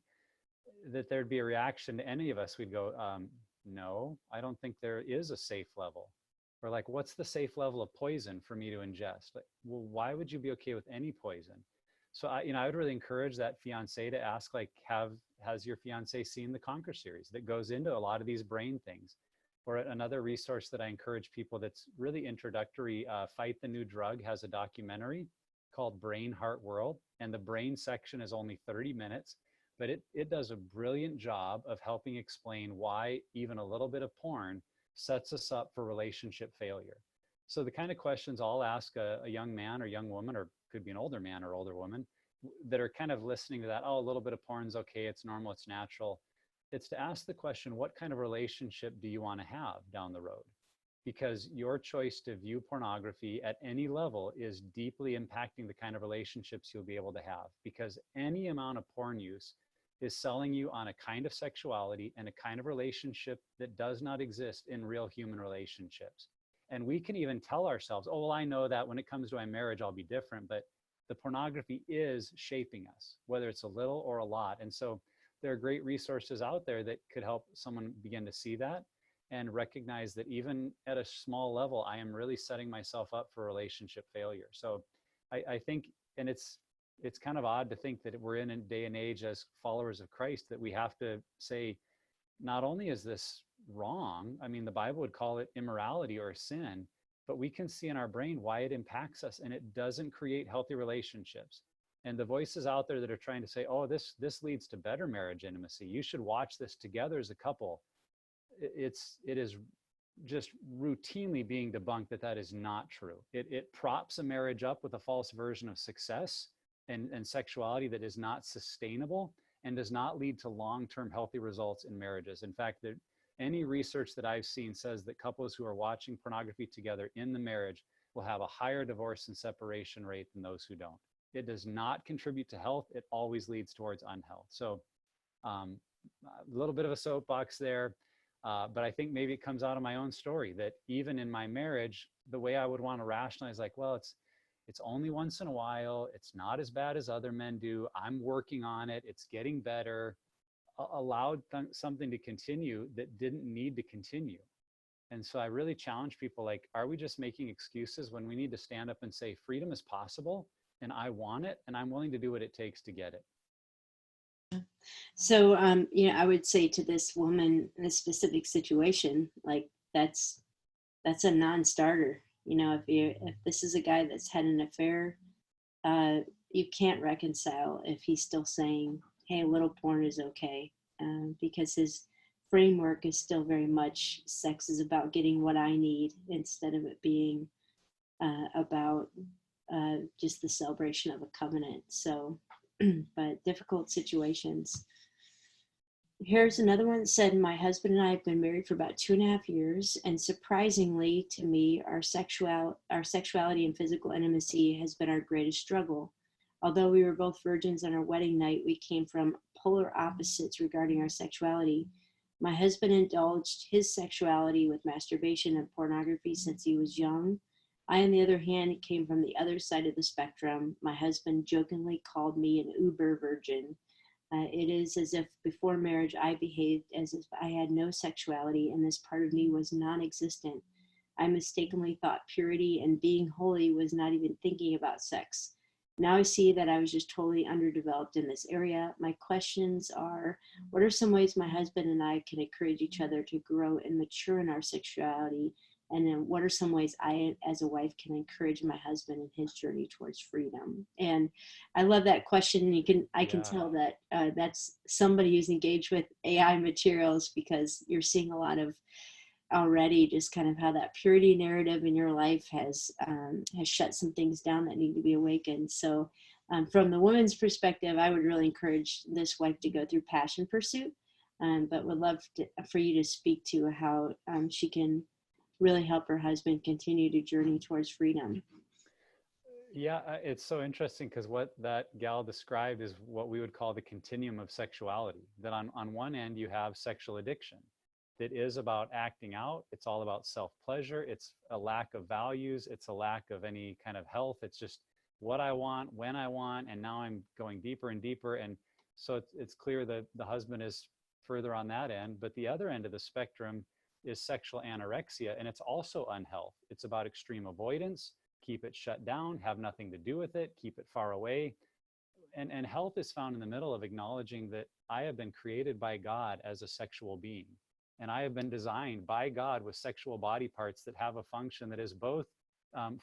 that there'd be a reaction to any of us, we'd go, no, I don't think there is a safe level. Or like, what's the safe level of poison for me to ingest? Like, well, why would you be okay with any poison? So I would really encourage that fiance to ask, like, has your fiance seen the Conquer series that goes into a lot of these brain things? Or another resource that I encourage people that's really introductory, Fight the New Drug has a documentary called Brain Heart World, and the brain section is only 30 minutes, but it does a brilliant job of helping explain why even a little bit of porn sets us up for relationship failure. So the kind of questions I'll ask a young man or young woman, or could be an older man or older woman, that are kind of listening to that, oh, a little bit of porn's okay, it's normal, it's natural. It's to ask the question, what kind of relationship do you want to have down the road? Because your choice to view pornography at any level is deeply impacting the kind of relationships you'll be able to have. Because any amount of porn use is selling you on a kind of sexuality and a kind of relationship that does not exist in real human relationships. And we can even tell ourselves, oh, well, I know that when it comes to my marriage, I'll be different. But the pornography is shaping us, whether it's a little or a lot. And so there are great resources out there that could help someone begin to see that and recognize that even at a small level, I am really setting myself up for relationship failure. So I think, and it's kind of odd to think that we're in a day and age as followers of Christ that we have to say, not only is this wrong, I mean, the Bible would call it immorality or a sin, but we can see in our brain why it impacts us, and it doesn't create healthy relationships. And the voices out there that are trying to say, oh, this leads to better marriage intimacy, you should watch this together as a couple, it is just routinely being debunked that that is not true. It props a marriage up with a false version of success and sexuality that is not sustainable and does not lead to long-term healthy results in marriages. In fact, any research that I've seen says that couples who are watching pornography together in the marriage will have a higher divorce and separation rate than those who don't. It does not contribute to health. It always leads towards unhealth. So a little bit of a soapbox there. But I think maybe it comes out of my own story that even in my marriage, the way I would want to rationalize, like, well, it's only once in a while. It's not as bad as other men do. I'm working on it. It's getting better. Allowed something to continue that didn't need to continue. And so I really challenge people, like, are we just making excuses when we need to stand up and say, freedom is possible and I want it and I'm willing to do what it takes to get it? So, I would say to this woman in a specific situation, like that's a non-starter. If this is a guy that's had an affair, you can't reconcile if he's still saying, "Hey, a little porn is okay," because his framework is still very much sex is about getting what I need instead of it being about just the celebration of a covenant. So, but difficult situations. Here's another one that said, my husband and I have been married for about 2.5 years, and surprisingly to me, our sexuality and physical intimacy has been our greatest struggle. Although we were both virgins on our wedding night, we came from polar opposites regarding our sexuality. My husband indulged his sexuality with masturbation and pornography since he was young. I, on the other hand, came from the other side of the spectrum. My husband jokingly called me an uber virgin. It is as if before marriage I behaved as if I had no sexuality and this part of me was non-existent. I mistakenly thought purity and being holy was not even thinking about sex. Now I see that I was just totally underdeveloped in this area. My questions are, what are some ways my husband and I can encourage each other to grow and mature in our sexuality? And then what are some ways I, as a wife, can encourage my husband in his journey towards freedom? And I love that question. I can tell that that's somebody who's engaged with AI materials, because you're seeing a lot of already just kind of how that purity narrative in your life has shut some things down that need to be awakened. So from the woman's perspective, I would really encourage this wife to go through passion pursuit, but would love for you to speak to how she can really help her husband continue to journey towards freedom. Yeah, it's so interesting because what that gal described is what we would call the continuum of sexuality. That on one end, you have sexual addiction that is about acting out. It's all about self-pleasure. It's a lack of values. It's a lack of any kind of health. It's just what I want, when I want, and now I'm going deeper and deeper. And so it's clear that the husband is further on that end. But the other end of the spectrum is sexual anorexia, and it's also unhealth. It's about extreme avoidance, keep it shut down, have nothing to do with it, keep it far away. And health is found in the middle of acknowledging that I have been created by God as a sexual being. And I have been designed by God with sexual body parts that have a function that is both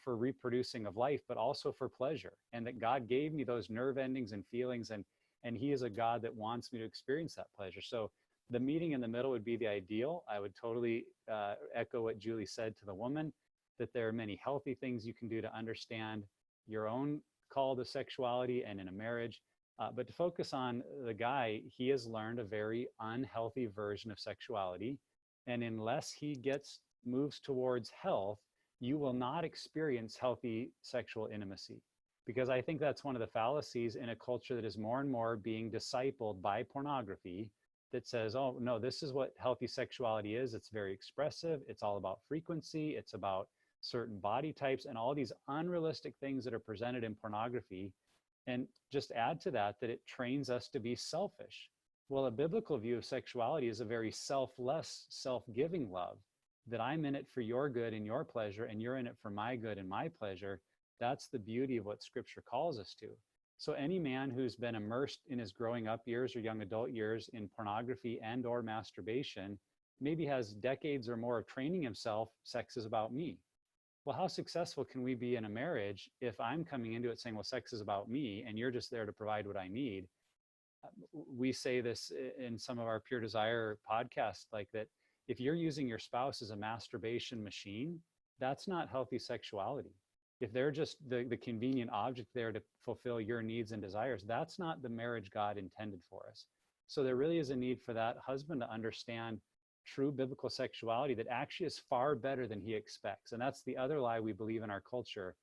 for reproducing of life, but also for pleasure. And that God gave me those nerve endings and feelings, and he is a God that wants me to experience that pleasure. So the meeting in the middle would be the ideal. I would totally echo what Julie said to the woman, that there are many healthy things you can do to understand your own call to sexuality and in a marriage. But to focus on the guy, he has learned a very unhealthy version of sexuality. And unless he moves towards health, you will not experience healthy sexual intimacy. Because I think that's one of the fallacies in a culture that is more and more being discipled by pornography, that says, oh, no, this is what healthy sexuality is. It's very expressive. It's all about frequency. It's about certain body types and all these unrealistic things that are presented in pornography. And just add to that, that it trains us to be selfish. Well, a biblical view of sexuality is a very selfless, self-giving love, that I'm in it for your good and your pleasure, and you're in it for my good and my pleasure. That's the beauty of what Scripture calls us to. So any man who's been immersed in his growing up years or young adult years in pornography and or masturbation maybe has decades or more of training himself, sex is about me. well, how successful can we be in a marriage if I'm coming into it saying, well, sex is about me and you're just there to provide what I need? We say this in some of our Pure Desire podcasts, like that if you're using your spouse as a masturbation machine, that's not healthy sexuality. If they're just the convenient object there to fulfill your needs and desires, that's not the marriage God intended for us. So there really is a need for that husband to understand true biblical sexuality that actually is far better than he expects. And that's the other lie we believe in our culture,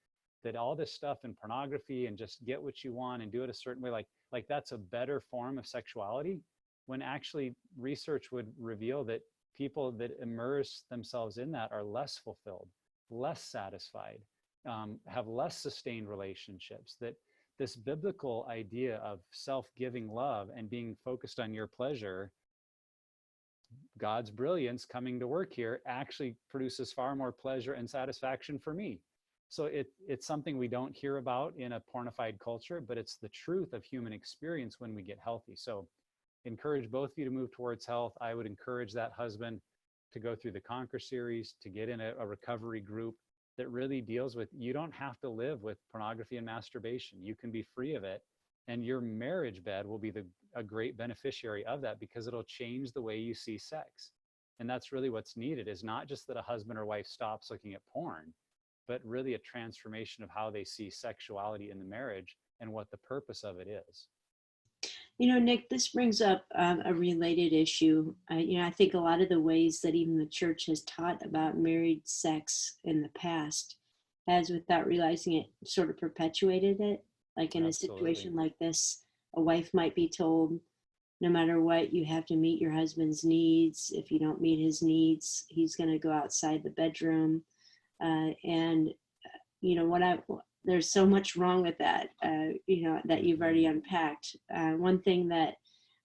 that all this stuff in pornography and just get what you want and do it a certain way, like that's a better form of sexuality, when actually research would reveal that people that immerse themselves in that are less fulfilled, less satisfied, have less sustained relationships. That this biblical idea of self-giving love and being focused on your pleasure, God's brilliance coming to work here, actually produces far more pleasure and satisfaction for me. So it's something we don't hear about in a pornified culture, but it's the truth of human experience when we get healthy. So encourage both of you to move towards health. I would encourage that husband to go through the Conquer series, to get in a recovery group that really deals with, you don't have to live with pornography and masturbation. You can be free of it. And your marriage bed will be a great beneficiary of that, because it'll change the way you see sex. And that's really what's needed, is not just that a husband or wife stops looking at porn, but really a transformation of how they see sexuality in the marriage and what the purpose of it is. You know, Nick, this brings up a related issue. You know, I think a lot of the ways that even the church has taught about married sex in the past has, without realizing it, sort of perpetuated it. Like in a situation like this, a wife might be told, no matter what, you have to meet your husband's needs. If you don't meet his needs, he's going to go outside the bedroom. And you know, there's so much wrong with that, you know, that you've already unpacked. One thing that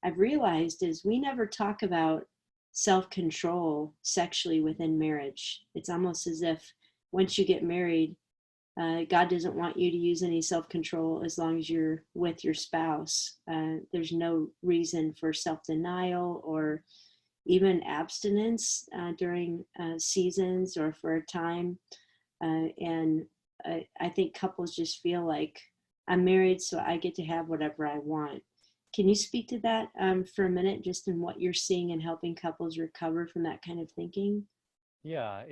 I've realized is we never talk about self-control sexually within marriage. It's almost as if once you get married, God doesn't want you to use any self-control as long as you're with your spouse. There's no reason for self-denial or even abstinence during seasons or for a time. And I think couples just feel like, I'm married, so I get to have whatever I want. Can you speak to that for a minute, just in what you're seeing and helping couples recover from that kind of thinking? Yeah,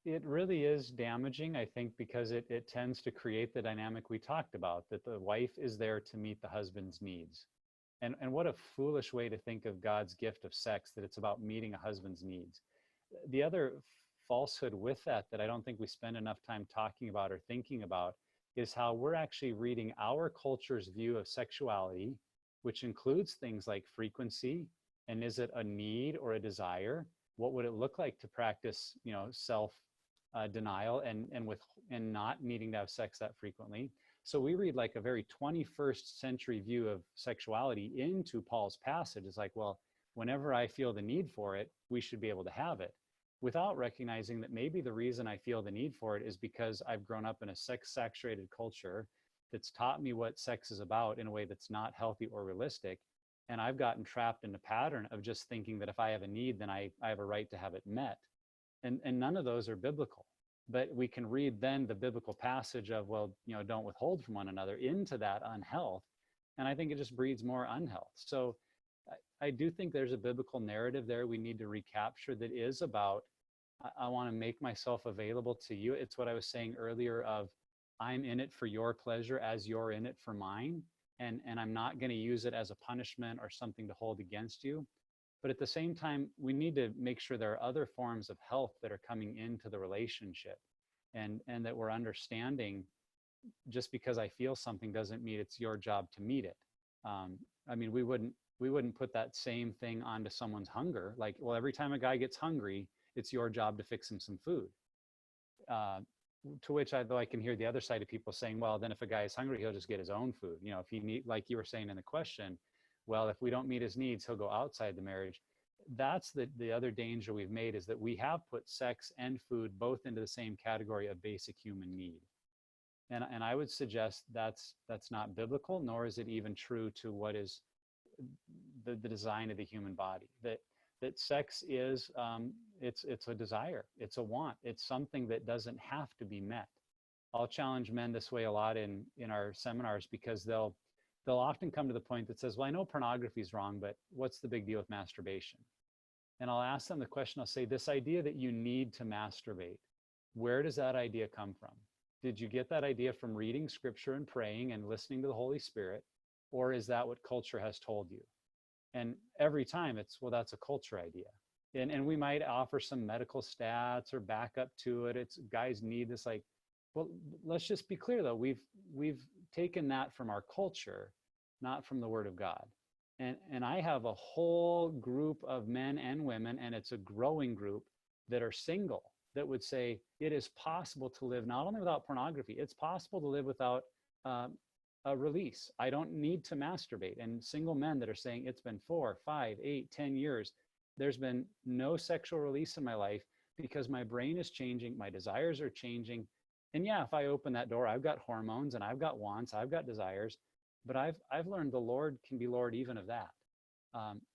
it really is damaging, I think, because it tends to create the dynamic we talked about, that the wife is there to meet the husband's needs. And what a foolish way to think of God's gift of sex, that it's about meeting a husband's needs. The other falsehood with that I don't think we spend enough time talking about or thinking about is how we're actually reading our culture's view of sexuality, which includes things like frequency, and is it a need or a desire? What would it look like to practice, you know, self denial and not needing to have sex that frequently? So we read like a very 21st century view of sexuality into Paul's passage. It's like, well, whenever I feel the need for it, we should be able to have it, without recognizing that maybe the reason I feel the need for it is because I've grown up in a sex-saturated culture that's taught me what sex is about in a way that's not healthy or realistic. And I've gotten trapped in a pattern of just thinking that if I have a need, then I have a right to have it met. And none of those are biblical. But we can read then the biblical passage of, well, you know, don't withhold from one another, into that unhealth. And I think it just breeds more unhealth. So I do think there's a biblical narrative there we need to recapture that is about, I want to make myself available to you. It's what I was saying earlier of, I'm in it for your pleasure as you're in it for mine. And I'm not going to use it as a punishment or something to hold against you. But at the same time, we need to make sure there are other forms of health that are coming into the relationship, and that we're understanding just because I feel something doesn't mean it's your job to meet it. I mean, we wouldn't put that same thing onto someone's hunger. Like, well, every time a guy gets hungry, it's your job to fix him some food. To which though I can hear the other side of people saying, well, then if a guy is hungry, he'll just get his own food. You know, if he need, like you were saying in the question, well, if we don't meet his needs, he'll go outside the marriage. That's the other danger we've made, is that we have put sex and food both into the same category of basic human need. And I would suggest that's not biblical, nor is it even true to what is the design of the human body. That that sex is, it's a desire, it's a want, it's something that doesn't have to be met. I'll challenge men this way a lot in our seminars, because they'll often come to the point that says, well, I know pornography is wrong, but what's the big deal with masturbation? And I'll ask them the question, I'll say, this idea that you need to masturbate, where does that idea come from? Did you get that idea from reading scripture and praying and listening to the Holy Spirit? Or is that what culture has told you? And every time it's, well, that's a culture idea. And we might offer some medical stats or backup to it. It's guys need this, like, well, let's just be clear though. We've taken that from our culture, not from the Word of God. And I have a whole group of men and women, and it's a growing group, that are single, that would say it is possible to live not only without pornography, it's possible to live without a release. I don't need to masturbate. And single men that are saying it's been 4, 5, 8, 10 years, there's been no sexual release in my life because my brain is changing, my desires are changing. And yeah, if I open that door, I've got hormones and I've got wants, I've got desires, but I've learned the Lord can be Lord even of that.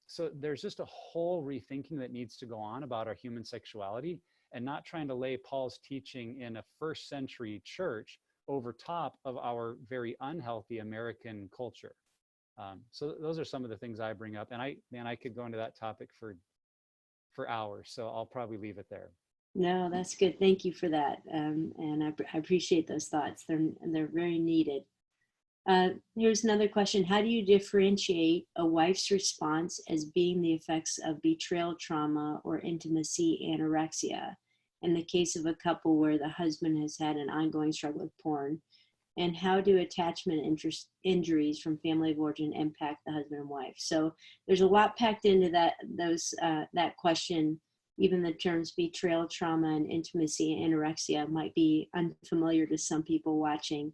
So there's just a whole rethinking that needs to go on about our human sexuality, and not trying to lay Paul's teaching in a first century church over top of our very unhealthy American culture. So those are some of the things I bring up, and I could go into that topic for hours. So I'll probably leave it there. No, that's good. Thank you for that. And I appreciate those thoughts. They're very needed. Here's another question. How do you differentiate a wife's response as being the effects of betrayal trauma or intimacy anorexia in the case of a couple where the husband has had an ongoing struggle with porn? And how do attachment injuries from family of origin impact the husband and wife? So there's a lot packed into that question. Even the terms betrayal trauma and intimacy anorexia might be unfamiliar to some people watching.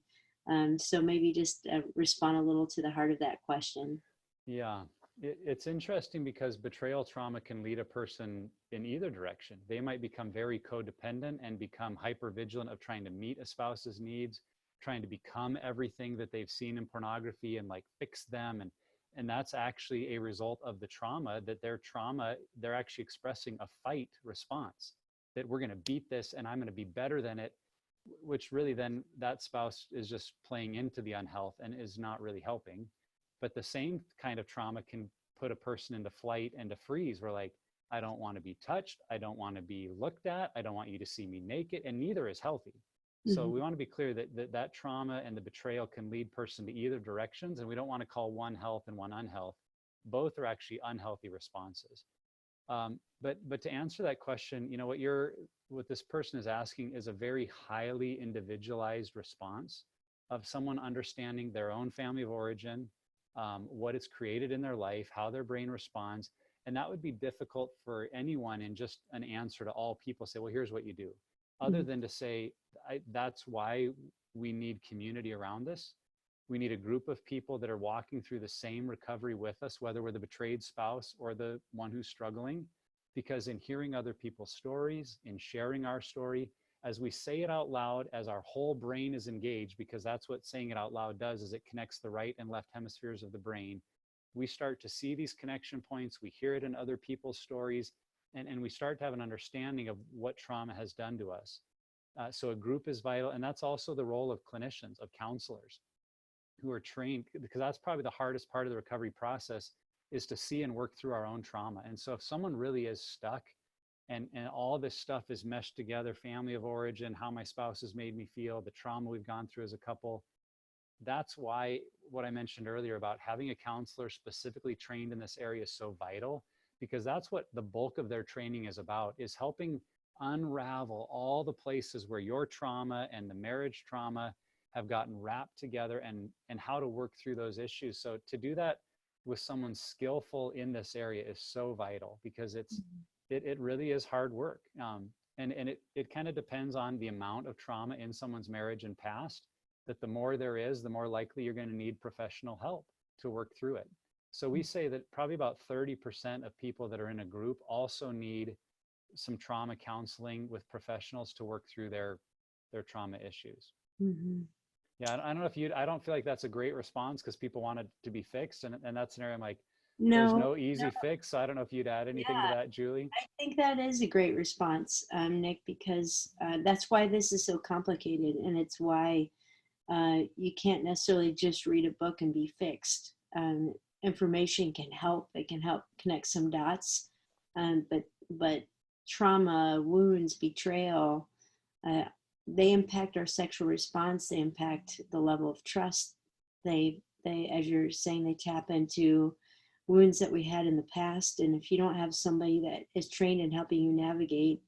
So maybe just respond a little to the heart of that question. Yeah, it's interesting because betrayal trauma can lead a person in either direction. They might become very codependent and become hypervigilant of trying to meet a spouse's needs, trying to become everything that they've seen in pornography and like fix them. And that's actually a result of the trauma, that their trauma, they're actually expressing a fight response, that we're going to beat this and I'm going to be better than it, which really then that spouse is just playing into the unhealth and is not really helping. But the same kind of trauma can put a person into flight and to freeze, where like, I don't want to be touched, I don't want to be looked at, I don't want you to see me naked, and neither is healthy. So we want to be clear that trauma and the betrayal can lead person to either directions, and we don't want to call one health and one unhealth. Both are actually unhealthy responses. But to answer that question, you know, what this person is asking is a very highly individualized response of someone understanding their own family of origin, what it's created in their life, how their brain responds. And that would be difficult for anyone in just an answer to all people say, well, here's what you do. Other than to say, that's why we need community around us. We need a group of people that are walking through the same recovery with us, whether we're the betrayed spouse or the one who's struggling. Because in hearing other people's stories, in sharing our story, as we say it out loud, as our whole brain is engaged, because that's what saying it out loud does, is it connects the right and left hemispheres of the brain. We start to see these connection points, we hear it in other people's stories, and we start to have an understanding of what trauma has done to us. So a group is vital, and that's also the role of clinicians, of counselors who are trained, because that's probably the hardest part of the recovery process, is to see and work through our own trauma. And so if someone really is stuck and all this stuff is meshed together, family of origin, how my spouse has made me feel, the trauma we've gone through as a couple, that's why what I mentioned earlier about having a counselor specifically trained in this area is so vital, because that's what the bulk of their training is about, is helping unravel all the places where your trauma and the marriage trauma have gotten wrapped together, and how to work through those issues. So to do that with someone skillful in this area is so vital, because it really is hard work. And it kind of depends on the amount of trauma in someone's marriage and past, that the more there is, the more likely you're going to need professional help to work through it. So we say that probably about 30% of people that are in a group also need some trauma counseling with professionals to work through their trauma issues. Yeah, I don't know if I don't feel like that's a great response, because people want it to be fixed. And that's an area I'm like, There's No, no easy fix. So I don't know if you'd add anything to yeah, that, Julie. I think that is a great response, Nick, because that's why this is so complicated, and it's why you can't necessarily just read a book and be fixed. Information can help; it can help connect some dots, but trauma, wounds, betrayal, uh, they impact our sexual response. They impact the level of trust. They, as you're saying, they tap into wounds that we had in the past. And if you don't have somebody that is trained in helping you navigate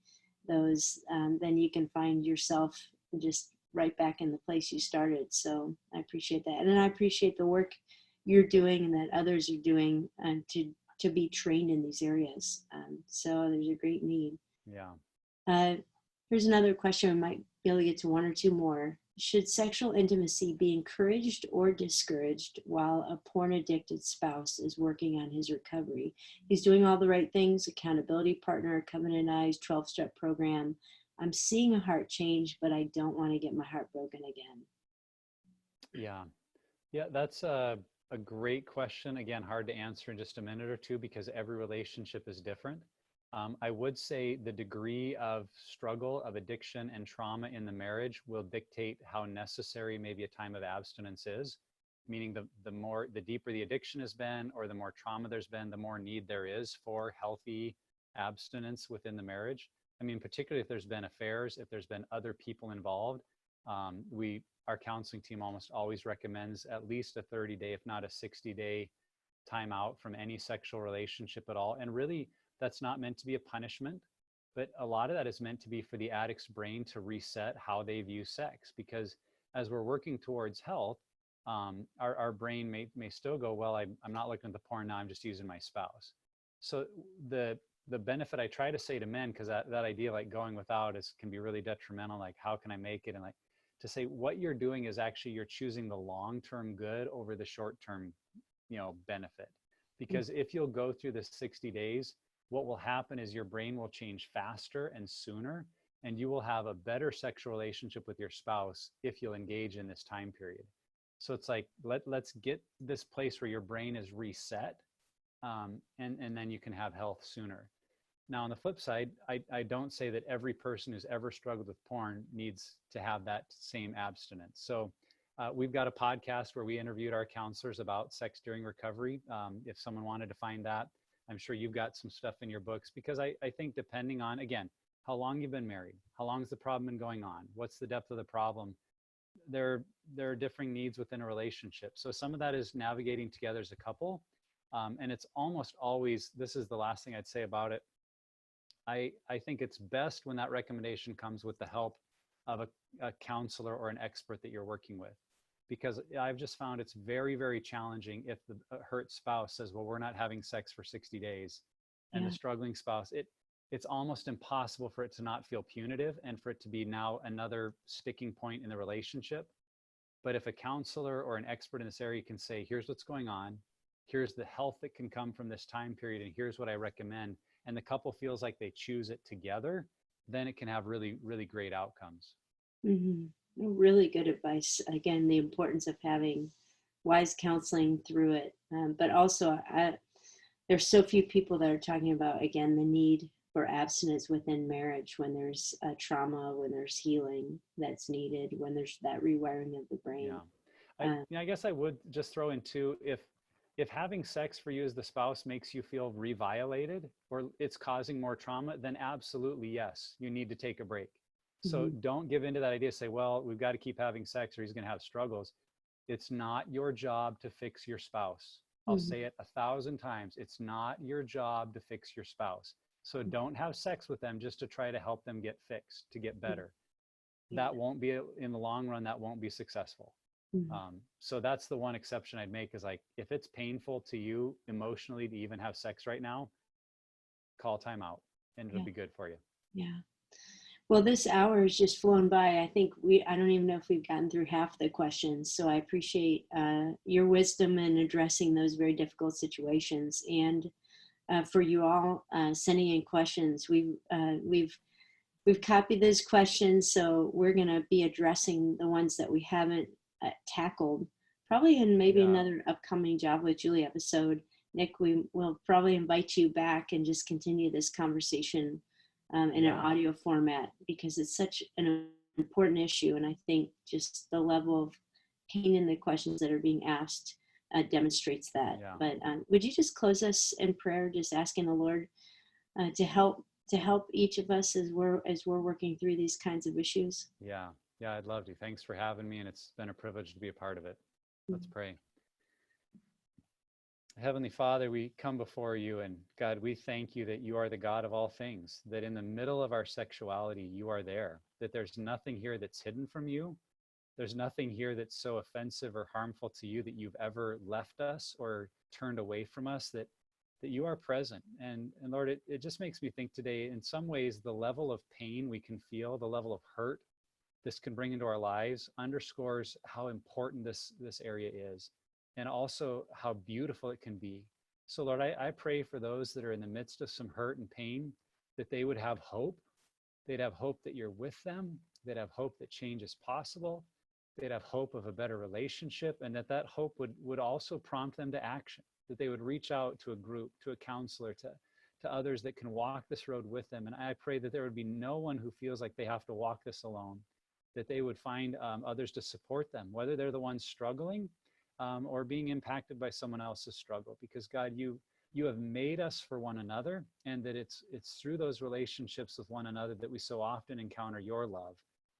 those, then you can find yourself just right back in the place you started. So I appreciate that, and then I appreciate the work you're doing and that others are doing to be trained in these areas. So there's a great need. Yeah. Uh, Here's another question. We might be able to get to one or two more. Should sexual intimacy be encouraged or discouraged while a porn addicted spouse is working on his recovery? He's doing all the right things, accountability partner, covenant eyes, 12-step program. I'm seeing a heart change, but I don't want to get my heart broken again. Yeah. Yeah. That's a great question. Again, hard to answer in just a minute or two because every relationship is different. I would say the degree of struggle, of addiction and trauma in the marriage will dictate how necessary maybe a time of abstinence is. Meaning the deeper the addiction has been, or the more trauma there's been, the more need there is for healthy abstinence within the marriage. I mean, particularly if there's been affairs, if there's been other people involved, our counseling team almost always recommends at least a 30-day, if not a 60-day time out from any sexual relationship at all. And really, that's not meant to be a punishment, but a lot of that is meant to be for the addict's brain to reset how they view sex. Because as we're working towards health, our brain may still go, well, I'm not looking at the porn now, I'm just using my spouse. So the benefit I try to say to men, because that idea like going without can be really detrimental, like how can I make it? And like to say what you're doing is actually you're choosing the long-term good over the short-term, benefit. Because if you'll go through the 60 days, what will happen is your brain will change faster and sooner, and you will have a better sexual relationship with your spouse if you'll engage in this time period. So it's like, let's get this place where your brain is reset, and then you can have health sooner. Now, on the flip side, I don't say that every person who's ever struggled with porn needs to have that same abstinence. So we've got a podcast where we interviewed our counselors about sex during recovery. If someone wanted to find that, I'm sure you've got some stuff in your books, because I think depending on, again, how long you've been married, how long has the problem been going on, what's the depth of the problem, there are differing needs within a relationship. So some of that is navigating together as a couple. And it's almost always, this is the last thing I'd say about it, I think it's best when that recommendation comes with the help of a counselor or an expert that you're working with. Because I've just found it's very, very challenging if the hurt spouse says, well, we're not having sex for 60 days. And the struggling spouse, it's almost impossible for it to not feel punitive and for it to be now another sticking point in the relationship. But if a counselor or an expert in this area can say, here's what's going on, here's the health that can come from this time period, and here's what I recommend, and the couple feels like they choose it together, then it can have really, really great outcomes. Mm-hmm. Really good advice. Again, the importance of having wise counseling through it. But also, there's so few people that are talking about, again, the need for abstinence within marriage when there's trauma, when there's healing that's needed, when there's that rewiring of the brain. Yeah. I guess I would just throw in too, if having sex for you as the spouse makes you feel reviolated or it's causing more trauma, then absolutely yes, you need to take a break. So don't give into that idea, say, well, we've got to keep having sex or he's going to have struggles. It's not your job to fix your spouse. I'll say it 1,000 times. It's not your job to fix your spouse. So don't have sex with them just to try to help them get fixed, to get better. That won't be, in the long run, that won't be successful. So that's the one exception I'd make, is like, if it's painful to you emotionally to even have sex right now, call time out and it'll be good for you. Yeah. Well, this hour has just flown by. I think I don't even know if we've gotten through half the questions. So I appreciate your wisdom in addressing those very difficult situations. And for you all sending in questions, we've copied those questions. So we're going to be addressing the ones that we haven't tackled, probably in maybe another upcoming Job with Julie episode. Nick, we will probably invite you back and just continue this conversation in an audio format, because it's such an important issue. And I think just the level of pain in the questions that are being asked demonstrates that. Yeah. But would you just close us in prayer, just asking the Lord to help each of us as we're working through these kinds of issues? Yeah. I'd love to. Thanks for having me, and it's been a privilege to be a part of it. Let's pray. Heavenly Father, we come before you, and God, we thank you that you are the God of all things, that in the middle of our sexuality, you are there, that there's nothing here that's hidden from you. There's nothing here that's so offensive or harmful to you that you've ever left us or turned away from us, that you are present. And Lord, it just makes me think today, in some ways, the level of pain we can feel, the level of hurt this can bring into our lives underscores how important this area is, and also how beautiful it can be. So Lord, I pray for those that are in the midst of some hurt and pain, that they would have hope. They'd have hope that you're with them. They'd have hope that change is possible. They'd have hope of a better relationship, and that hope would also prompt them to action, that they would reach out to a group, to a counselor, to others that can walk this road with them. And I pray that there would be no one who feels like they have to walk this alone, that they would find others to support them, whether they're the ones struggling or being impacted by someone else's struggle. Because God, you have made us for one another, and that it's through those relationships with one another that we so often encounter your love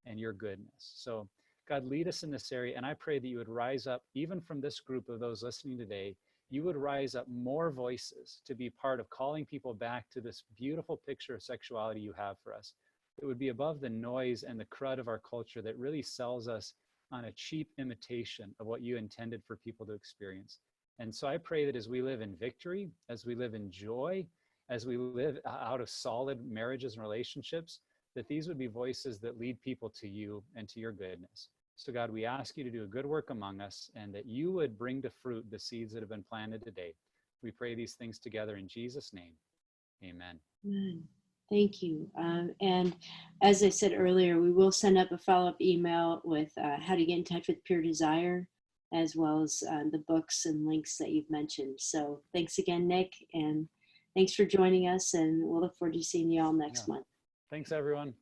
and your goodness. So God, lead us in this area, and I pray that you would rise up, even from this group of those listening today, you would rise up more voices to be part of calling people back to this beautiful picture of sexuality you have for us. It would be above the noise and the crud of our culture that really sells us on a cheap imitation of what you intended for people to experience. And so I pray that as we live in victory, as we live in joy, as we live out of solid marriages and relationships, that these would be voices that lead people to you and to your goodness. So God, we ask you to do a good work among us, and that you would bring to fruit the seeds that have been planted today. We pray these things together in Jesus' name. Amen. Amen. Thank you. And as I said earlier, we will send up a follow-up email with how to get in touch with Pure Desire, as well as the books and links that you've mentioned. So thanks again, Nick, and thanks for joining us, and we'll look forward to seeing you all next month. Thanks, everyone.